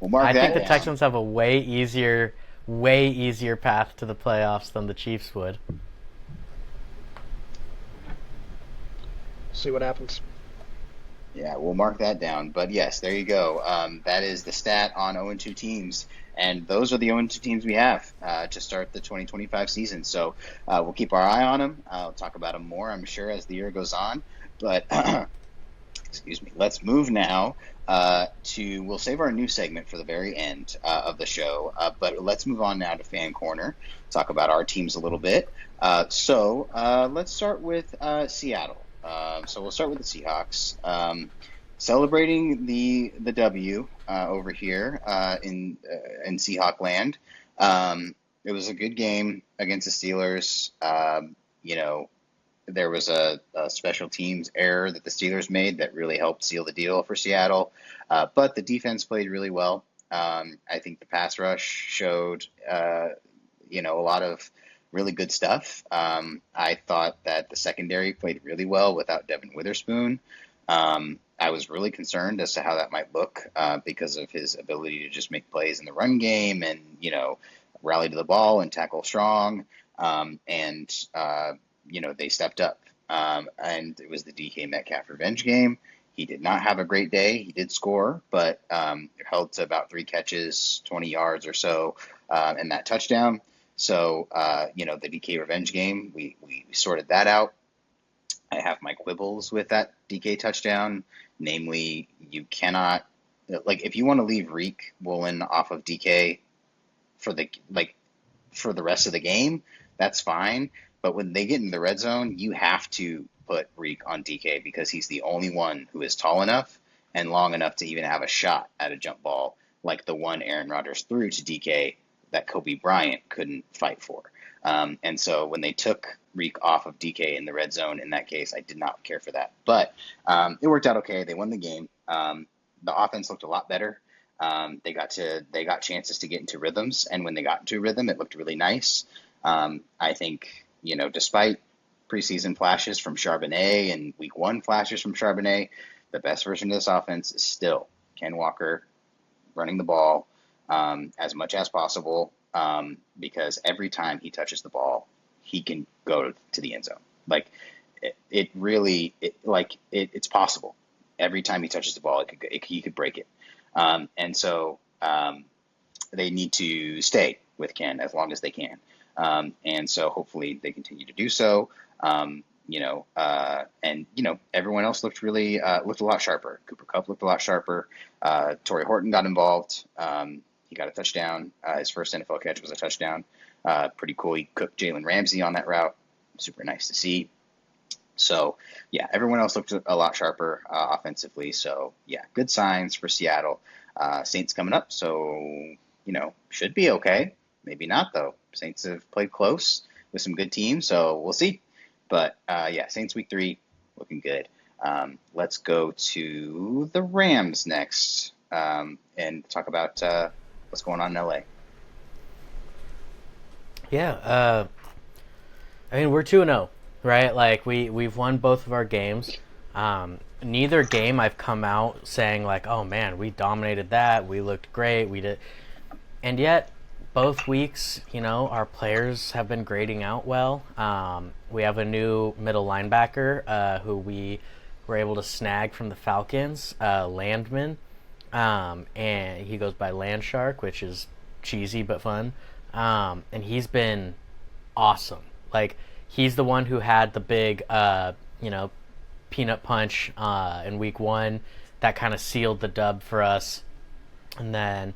We'll mark I that think the down. Texans have a way easier path to the playoffs than the Chiefs would. See what happens. Yeah, we'll mark that down. But yes, there you go. That is the stat on 0-2 teams. And those are the 0-2 teams we have to start the 2025 season. So we'll keep our eye on them. I'll talk about them more, I'm sure, as the year goes on. But, excuse me, let's move now we'll save our new segment for the very end of the show. But let's move on now to Fan Corner, talk about our teams a little bit. So let's start with Seattle. So we'll start with the Seahawks. Celebrating the W over here in Seahawk land. It was a good game against the Steelers. There was a special teams error that the Steelers made that really helped seal the deal for Seattle. But the defense played really well. I think the pass rush showed, a lot of really good stuff. I thought that the secondary played really well without Devin Witherspoon. I was really concerned as to how that might look because of his ability to just make plays in the run game and, rally to the ball and tackle strong. They stepped up. And it was the DK Metcalf revenge game. He did not have a great day. He did score, but held to about 3 catches, 20 yards or so, and that touchdown. So, the DK revenge game, we sorted that out. I have my quibbles with that DK touchdown. Namely, you cannot, like, if you want to leave Reek Woolen off of DK for for the rest of the game, that's fine. But when they get in the red zone, you have to put Reek on DK because he's the only one who is tall enough and long enough to even have a shot at a jump ball like the one Aaron Rodgers threw to DK that Kobe Bryant couldn't fight for. And so when they took Reek off of DK in the red zone in that case, I did not care for that. But it worked out okay. They won the game. The offense looked a lot better. They got chances to get into rhythms, and when they got into rhythm, it looked really nice. I think, despite preseason flashes from Charbonnet and week one flashes from Charbonnet, the best version of this offense is still Ken Walker running the ball as much as possible because every time he touches the ball, he can go to the end zone. Like it's possible. Every time he touches the ball, he could break it. And so they need to stay with Ken as long as they can. And so hopefully they continue to do so. Everyone else looked a lot sharper. Cooper Kupp looked a lot sharper. Torrey Horton got involved. He got a touchdown. His first NFL catch was a touchdown. Pretty cool. He cooked Jalen Ramsey on that route. Super nice to see. So, yeah, everyone else looked a lot sharper offensively. So, yeah, good signs for Seattle. Saints coming up, so, should be okay. Maybe not, though. Saints have played close with some good teams, so we'll see. But, Saints week 3, looking good. Let's go to the Rams next and talk about what's going on in LA. Yeah, we're 2-0. Right, like we've won both of our games. Neither game I've come out saying like, "Oh man, we dominated that. We looked great. We did," and yet both weeks, our players have been grading out well. We have a new middle linebacker who we were able to snag from the Falcons, Landman, and he goes by Landshark, which is cheesy but fun. And he's been awesome. Like. He's the one who had the big, peanut punch in week 1 that kind of sealed the dub for us. And then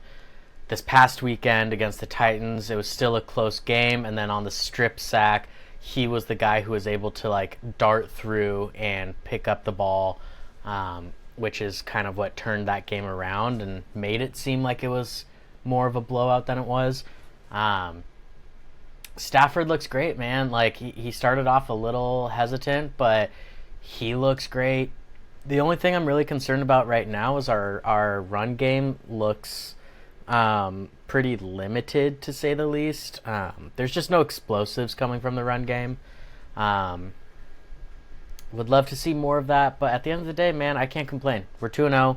this past weekend against the Titans, it was still a close game. And then on the strip sack, he was the guy who was able to dart through and pick up the ball, which is kind of what turned that game around and made it seem like it was more of a blowout than it was. Stafford looks great, man. Like he started off a little hesitant, but he looks great. The only thing I'm really concerned about right now is our run game looks pretty limited, to say the least. There's just no explosives coming from the run game. Would love to see more of that, but at the end of the day, man, I can't complain. We're 2-0.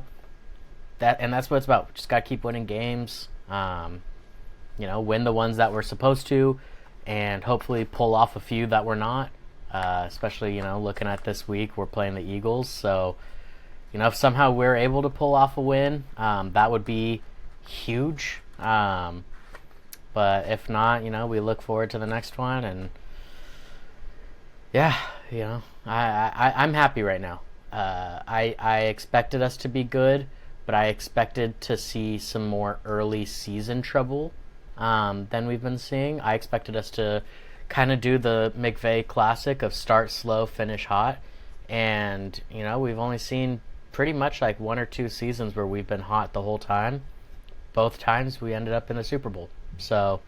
That's what it's about. We just got to keep winning games. Win the ones that we're supposed to, and hopefully pull off a few that we're not. Especially, looking at this week, we're playing the Eagles. So, if somehow we're able to pull off a win, that would be huge. But if not, we look forward to the next one. And yeah, I'm happy right now. I expected us to be good, but I expected to see some more early season trouble than we've been seeing. I expected us to kind of do the McVay classic of start slow, finish hot. And, we've only seen pretty much like 1 or 2 seasons where we've been hot the whole time. Both times we ended up in the Super Bowl. So,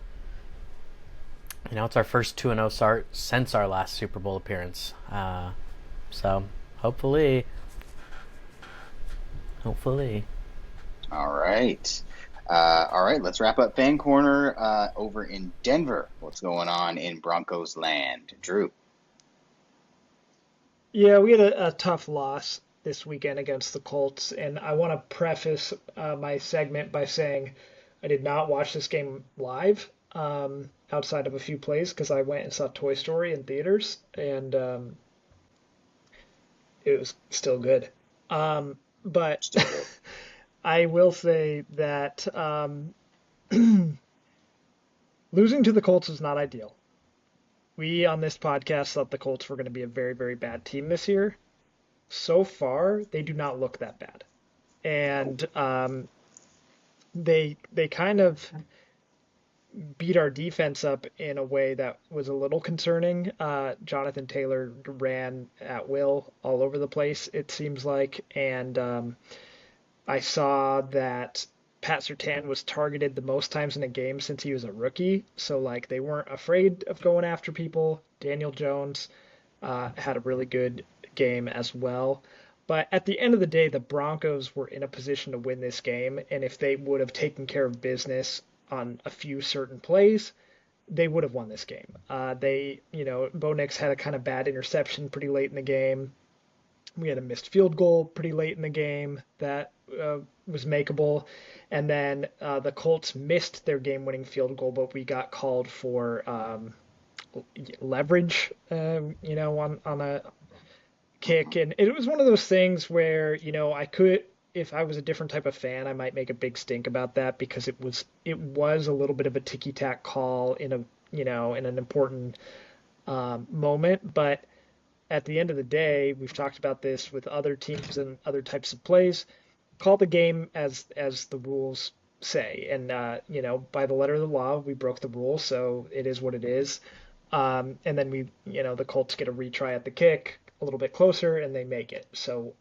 it's our first 2-0 start since our last Super Bowl appearance. So, hopefully. All right. Let's wrap up Fan Corner over in Denver. What's going on in Broncos land? Drew. Yeah, we had a tough loss this weekend against the Colts, and I want to preface my segment by saying I did not watch this game live outside of a few plays because I went and saw Toy Story in theaters, and it was still good. But Still good. I will say that losing to the Colts is not ideal. we on this podcast thought the Colts were going to be a very, very bad team this year. So far, they do not look that bad. And they kind of beat our defense up in a way that was a little concerning. Jonathan Taylor ran at will all over the place, it seems like. And I saw that Pat Surtain was targeted the most times in a game since he was a rookie. So, like, they weren't afraid of going after people. Daniel Jones had a really good game as well. But at the end of the day, the Broncos were in a position to win this game. And if they would have taken care of business on a few certain plays, they would have won this game. Bo Nix had a kind of bad interception pretty late in the game. We had a missed field goal pretty late in the game that was makeable. And then the Colts missed their game-winning field goal, but we got called for leverage, on a kick. And it was one of those things where, I could, if I was a different type of fan, I might make a big stink about that because it was a little bit of a ticky-tack call in an important moment. But at the end of the day, we've talked about this with other teams and other types of plays. Call the game as the rules say, and by the letter of the law, we broke the rule, so it is what it is. And then the Colts get a retry at the kick, a little bit closer, and they make it. So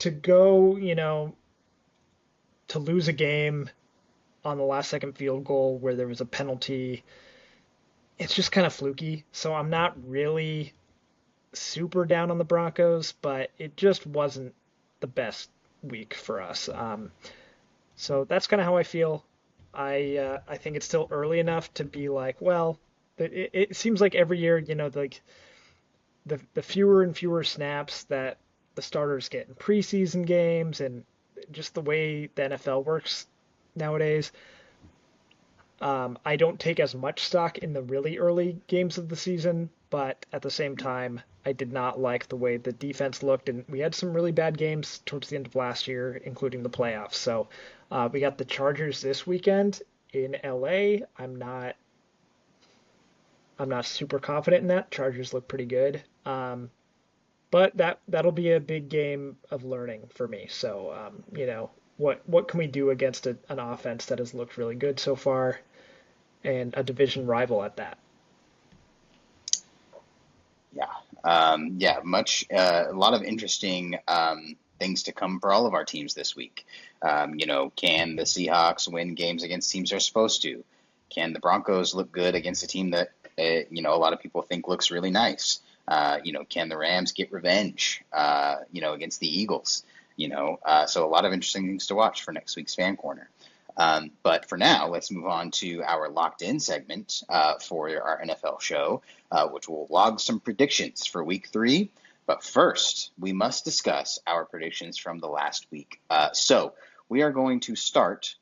to go, to lose a game on the last second field goal where there was a penalty, it's just kind of fluky. So I'm not really super down on the Broncos, but it just wasn't the best week for us. So that's kind of how I feel. I think it's still early enough to be like, well, it seems like every year, like the fewer and fewer snaps that the starters get in preseason games and just the way the NFL works nowadays. I don't take as much stock in the really early games of the season, but at the same time, I did not like the way the defense looked, and we had some really bad games towards the end of last year, including the playoffs. So we got the Chargers this weekend in LA. I'm not super confident in that. Chargers look pretty good. But that'll be a big game of learning for me. So, what can we do against an offense that has looked really good so far and a division rival at that? Yeah. A lot of interesting things to come for all of our teams this week. Can the Seahawks win games against teams they're supposed to? Can the Broncos look good against a team that, a lot of people think looks really nice? Can the Rams get revenge, against the Eagles? So a lot of interesting things to watch for next week's Fan Corner. But for now, let's move on to our Locked In segment for our NFL show, which will log some predictions for Week 3. But first, we must discuss our predictions from the last week. So we are going to start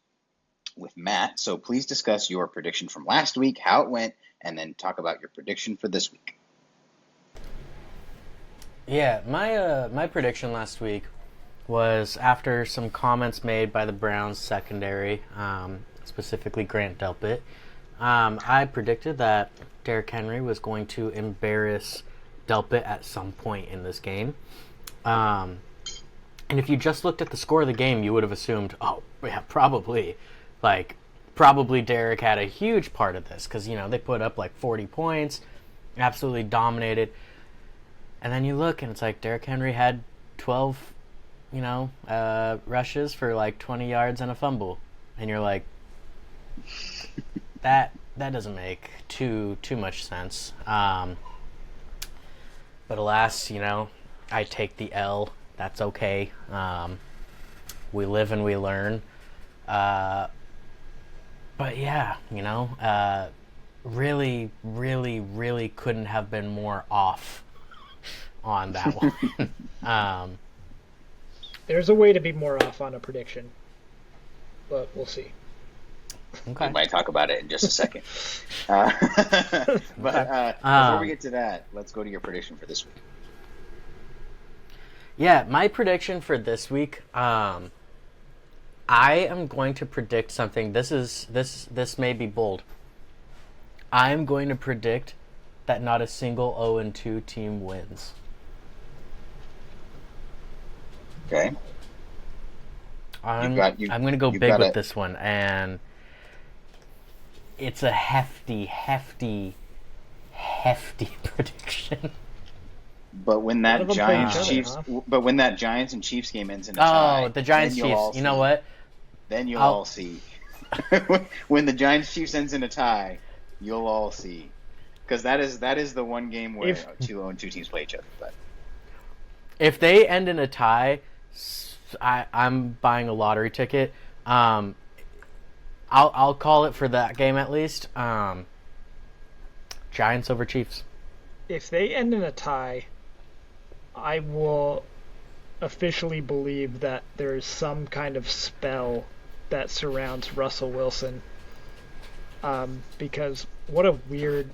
with Matt. So please discuss your prediction from last week, how it went, and then talk about your prediction for this week. Yeah, my prediction last week was after some comments made by the Browns secondary, specifically Grant Delpit. I predicted that Derrick Henry was going to embarrass Delpit at some point in this game. And if you just looked at the score of the game, you would have assumed, oh, yeah, probably Derrick had a huge part of this because, they put up like 40 points, absolutely dominated. And then you look, and it's like Derrick Henry had 12, rushes for like 20 yards and a fumble. And you're like, that doesn't make too much sense. But alas, I take the L. That's okay. We live and we learn. But yeah, really, really, really couldn't have been more off on that one. There's a way to be more off on a prediction, but we'll see. Okay. We might talk about it in just a second. But before we get to that, let's go to your prediction for this week. Yeah, my prediction for this week, I am going to predict something. This may be bold. I'm going to predict that not a single 0-2 team wins. Okay. I'm going to go big with this one, and it's a hefty prediction. But when that Giants and Chiefs game ends in a tie, the Giants Chiefs. You know what? Then you'll all see. When the Giants Chiefs ends in a tie, you'll all see. Because that is the one game where 2-2 teams play each other. But if they end in a tie, I'm buying a lottery ticket. I'll call it for that game at least. Giants over Chiefs. If they end in a tie, I will officially believe that there's some kind of spell that surrounds Russell Wilson. Because what a weird...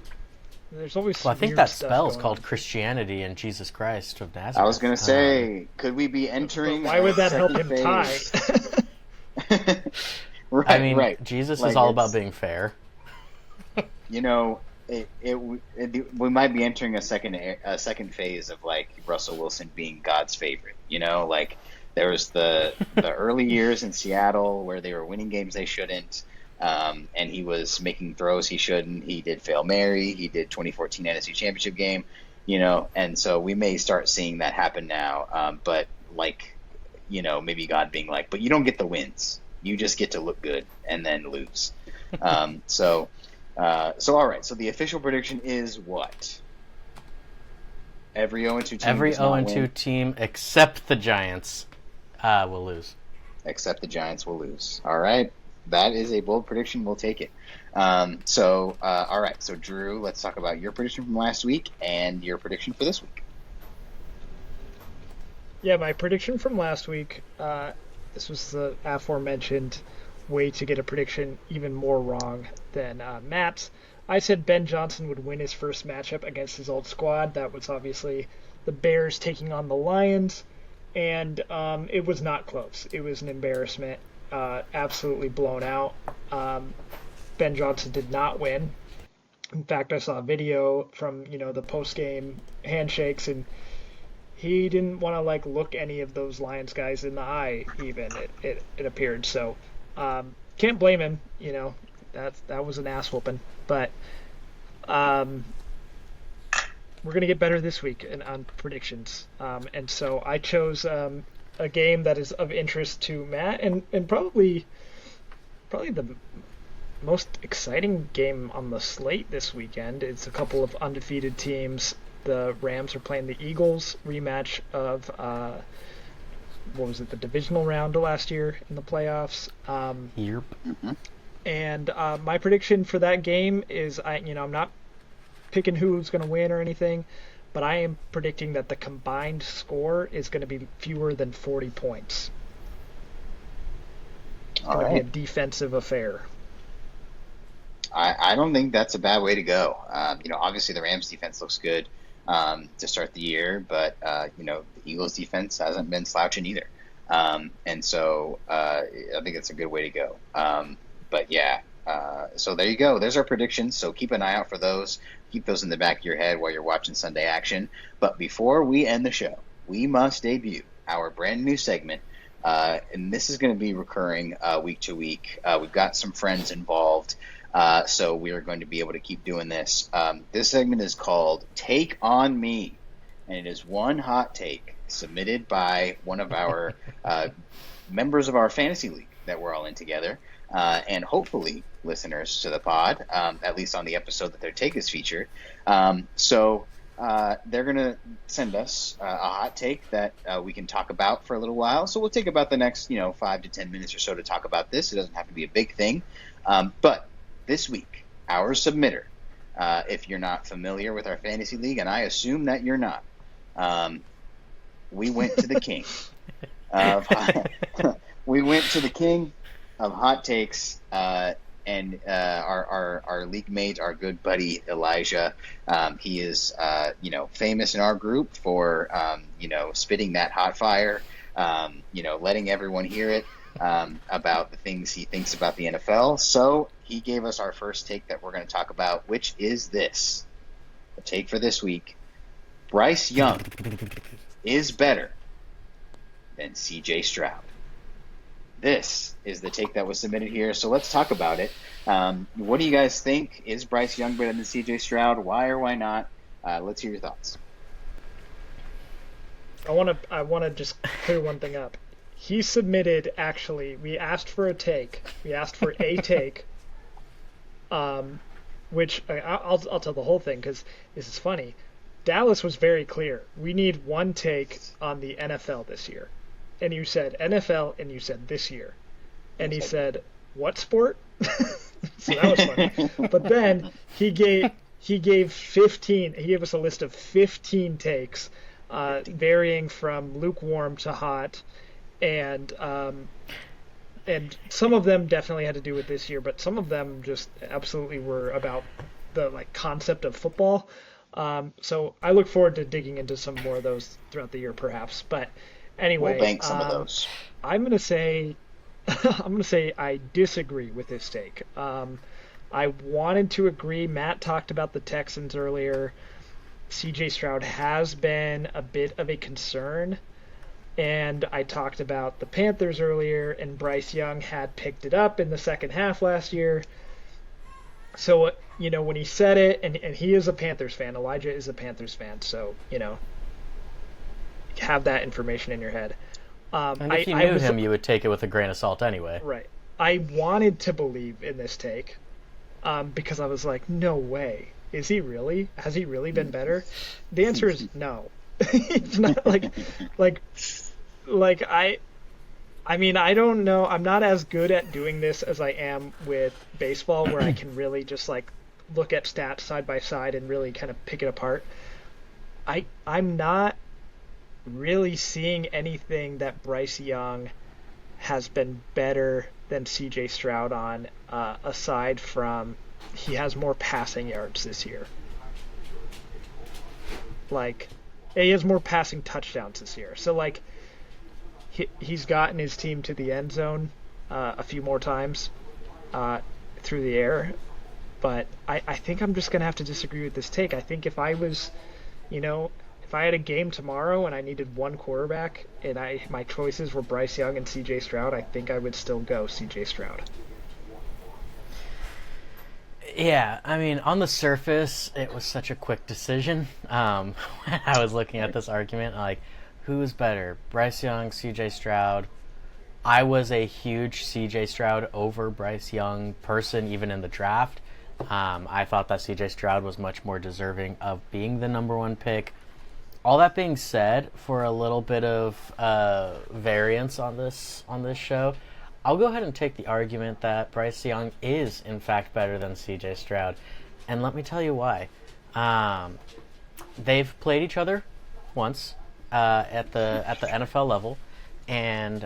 There's always I think that spell is called Christianity and Jesus Christ of Nazareth. I was going to say, could we be entering... Why would that help him tie? Right. Jesus is all about being fair. You know, we might be entering a second phase of like Russell Wilson being God's favorite. You know, like there was the early years in Seattle where they were winning games they shouldn't, and he was making throws he shouldn't. He did Hail Mary. He did 2014 NFC Championship game. You know, and so we may start seeing that happen now. But like, you know, maybe God being like, but you don't get the wins. You just get to look good and then lose. So all right. So the official prediction is what? Every 0-2 team. Every 0-2 team except the Giants will lose. Except the Giants will lose. All right. That is a bold prediction. We'll take it. All right. So Drew, let's talk about your prediction from last week and your prediction for this week. Yeah, my prediction from last week. This was the aforementioned way to get a prediction even more wrong than Matt's. I said Ben Johnson would win his first matchup against his old squad. That was obviously the Bears taking on the Lions, and it was not close. It was an embarrassment, absolutely blown out. Ben Johnson did not win. In fact, I saw a video from the post-game handshakes, and he didn't want to look any of those Lions guys in the eye. Even it appeared so. Can't blame him. That was an ass whooping. But we're gonna get better this week on predictions. And so I chose a game that is of interest to Matt and probably the most exciting game on the slate this weekend. It's a couple of undefeated teams. The Rams are playing the Eagles, rematch of the divisional round last year in the playoffs. Yep. Mm-hmm. And my prediction for that game is, I'm not picking who's going to win or anything, but I am predicting that the combined score is going to be fewer than 40 points. It's going to be a defensive affair. I don't think that's a bad way to go. Obviously the Rams defense looks good to start the year, but the Eagles defense hasn't been slouching either. And so I think it's a good way to go. But yeah, so there you go. There's our predictions. So keep an eye out for those. Keep those in the back of your head while you're watching Sunday action. But before we end the show, we must debut our brand new segment. And this is going to be recurring week to week. We've got some friends involved. So we are going to be able to keep doing this. This segment is called Take On Me. And it is one hot take submitted by one of our members of our fantasy league that we're all in together. And hopefully listeners to the pod, at least on the episode that their take is featured. So they're going to send us a hot take that we can talk about for a little while. So we'll take about the next 5 to 10 minutes or so to talk about this. It doesn't have to be a big thing. But this week, our submitter, if you're not familiar with our fantasy league, and I assume that you're not, we went to the king of hot takes, and our league mate, our good buddy Elijah. He is famous in our group for spitting that hot fire, letting everyone hear it. about the things he thinks about the NFL. So he gave us our first take that we're going to talk about, which is this. The take for this week. Bryce Young is better than CJ Stroud. This is the take that was submitted here, so let's talk about it. What do you guys think? Is Bryce Young better than CJ Stroud? Why or why not? Let's hear your thoughts. I want to just clear one thing up. He submitted, actually, we asked for a take. We asked for a take, which I'll tell the whole thing because this is funny. Dallas was very clear. We need one take on the NFL this year. And you said NFL, and you said this year. And he said, what sport? So that was funny. But then he gave 15. He gave us a list of 15 takes, varying from lukewarm to hot, and some of them definitely had to do with this year, but some of them just absolutely were about the concept of football. So I look forward to digging into some more of those throughout the year, perhaps. But anyway, we'll bank some of those. I'm gonna say I disagree with this take. I wanted to agree. Matt talked about the Texans earlier. CJ Stroud has been a bit of a concern. And I talked about the Panthers earlier, and Bryce Young had picked it up in the second half last year. So, when he said it, and he is a Panthers fan, Elijah is a Panthers fan, so, have that information in your head. And if you knew him, you would take it with a grain of salt anyway. Right. I wanted to believe in this take because I was like, no way. Is he really? Has he really been better? The answer is no. It's not I mean, I don't know. I'm not as good at doing this as I am with baseball, where I can really just look at stats side by side and really kind of pick it apart. I'm not really seeing anything that Bryce Young has been better than CJ Stroud on, aside from he has more passing yards this year. He has more passing touchdowns this year. So, he's gotten his team to the end zone a few more times through the air. But I think I'm just going to have to disagree with this take. I think if I was, if I had a game tomorrow and I needed one quarterback and my choices were Bryce Young and CJ Stroud, I think I would still go CJ Stroud. Yeah, I mean, on the surface, it was such a quick decision. When I was looking at this argument, who's better, Bryce Young, CJ Stroud? I was a huge CJ Stroud over Bryce Young person, even in the draft. I thought that CJ Stroud was much more deserving of being the number one pick. All that being said, for a little bit of variance on this show, I'll go ahead and take the argument that Bryce Young is, in fact, better than CJ Stroud. And let me tell you why. They've played each other once at the NFL level, and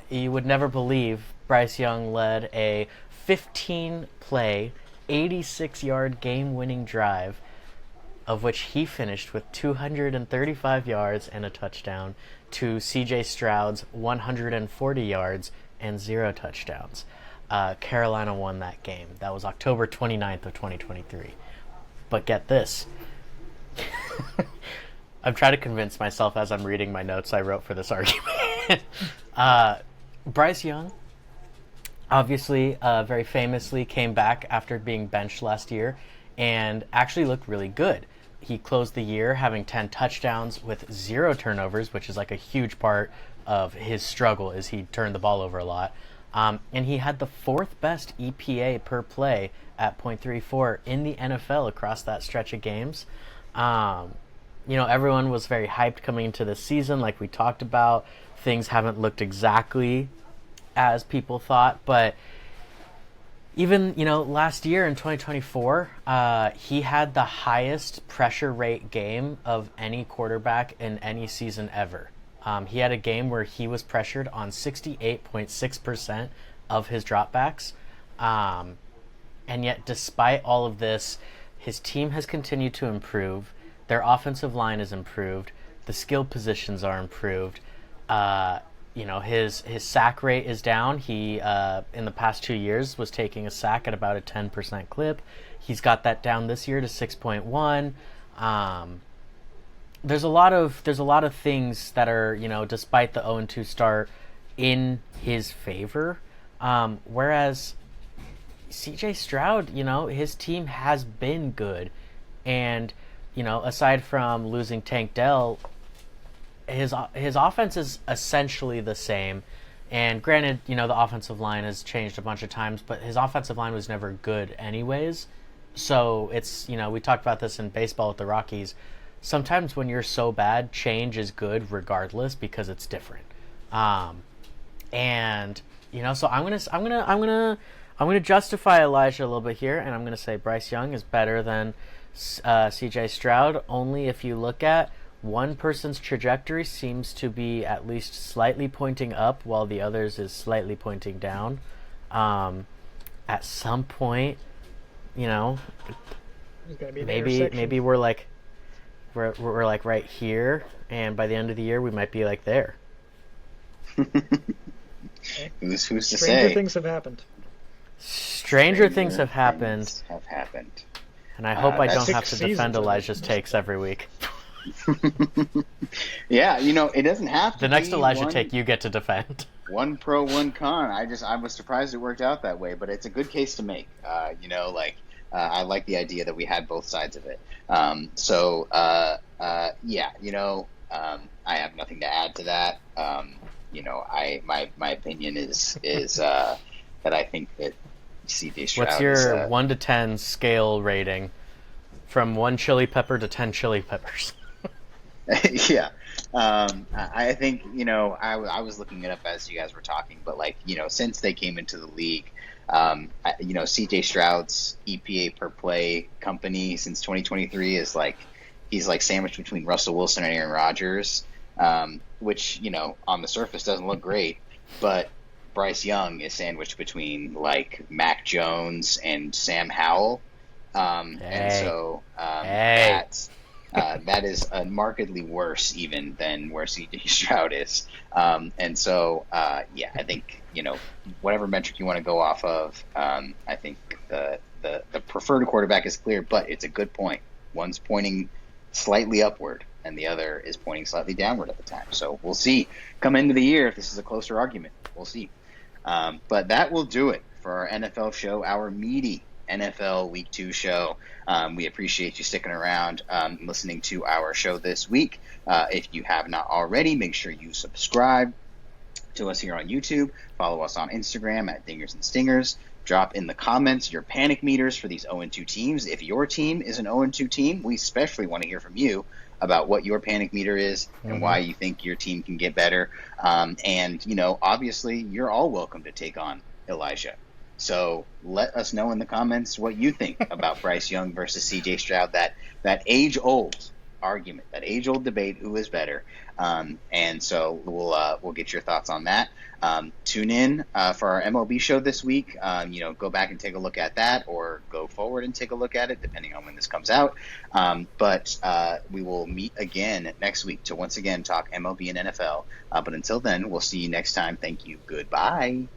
you would never believe Bryce Young led a 15-play, 86-yard game-winning drive, of which he finished with 235 yards and a touchdown, to CJ Stroud's 140 yards and 0 touchdowns. Carolina won that game. That was October 29th of 2023. But get this. I'm trying to convince myself as I'm reading my notes I wrote for this argument. Bryce Young, obviously, very famously came back after being benched last year and actually looked really good. He closed the year having 10 touchdowns with 0 turnovers, which is a huge part of his struggle, is he turned the ball over a lot. And he had the 4th best EPA per play at .34 in the NFL across that stretch of games. Everyone was very hyped coming into this season, like we talked about. Things haven't looked exactly as people thought, but even, last year in 2024, he had the highest pressure rate game of any quarterback in any season ever. He had a game where he was pressured on 68.6% of his dropbacks. And yet, despite all of this, his team has continued to improve. Their offensive line is improved. The skill positions are improved. his sack rate is down. He in the past 2 years was taking a sack at about a 10% clip. He's got that down this year to 6.1. There's a lot of things that are, despite the 0-2 start, in his favor. Whereas CJ Stroud, his team has been good, and aside from losing Tank Dell, his offense is essentially the same. And granted, the offensive line has changed a bunch of times, but his offensive line was never good anyways. So it's, we talked about this in baseball with the Rockies. Sometimes when you're so bad, change is good regardless because it's different. And so I'm gonna justify Elijah a little bit here, and I'm gonna say Bryce Young is better than CJ Stroud. Only if you look at one person's trajectory seems to be at least slightly pointing up, while the other's is slightly pointing down. At some point, maybe we're like right here, and by the end of the year we might be like there. Who's to say? Stranger things have happened. Stranger things have happened. And I hope I don't have to defend Elijah's takes every week. Yeah, it doesn't have to. The next Elijah take you get to defend. One pro, one con. I was surprised it worked out that way, but it's a good case to make. I like the idea that we had both sides of it. I have nothing to add to that. My opinion is that I think that CJ Stroud. What's your 1 to 10 scale rating from 1 chili pepper to 10 chili peppers? Yeah. I think, I was looking it up as you guys were talking, but since they came into the league, CJ Stroud's EPA per play company since 2023 is he's sandwiched between Russell Wilson and Aaron Rodgers, which, on the surface doesn't look great, but Bryce Young is sandwiched between Mac Jones and Sam Howell. And so that is markedly worse even than where CJ Stroud is. I think, whatever metric you want to go off of, I think the preferred quarterback is clear, but it's a good point. One's pointing slightly upward and the other is pointing slightly downward at the time. So we'll see come into the year if this is a closer argument. We'll see. But that will do it for our NFL show, our meaty NFL Week 2 show. We appreciate you sticking around, listening to our show this week. If you have not already, make sure you subscribe to us here on YouTube. Follow us on Instagram at Dingers and Stingers. Drop in the comments your panic meters for these 0-2 teams. If your team is an 0-2 team, we especially want to hear from you about what your panic meter is and why you think your team can get better. Obviously, you're all welcome to take on Elijah. So let us know in the comments what you think about Bryce Young versus CJ Stroud, that age-old argument, that age-old debate, who is better. So we'll get your thoughts on that. Tune in for our MLB show this week. Go back and take a look at that, or go forward and take a look at it, depending on when this comes out. But we will meet again next week to once again talk MLB and NFL. But until then, we'll see you next time. Thank you. Goodbye.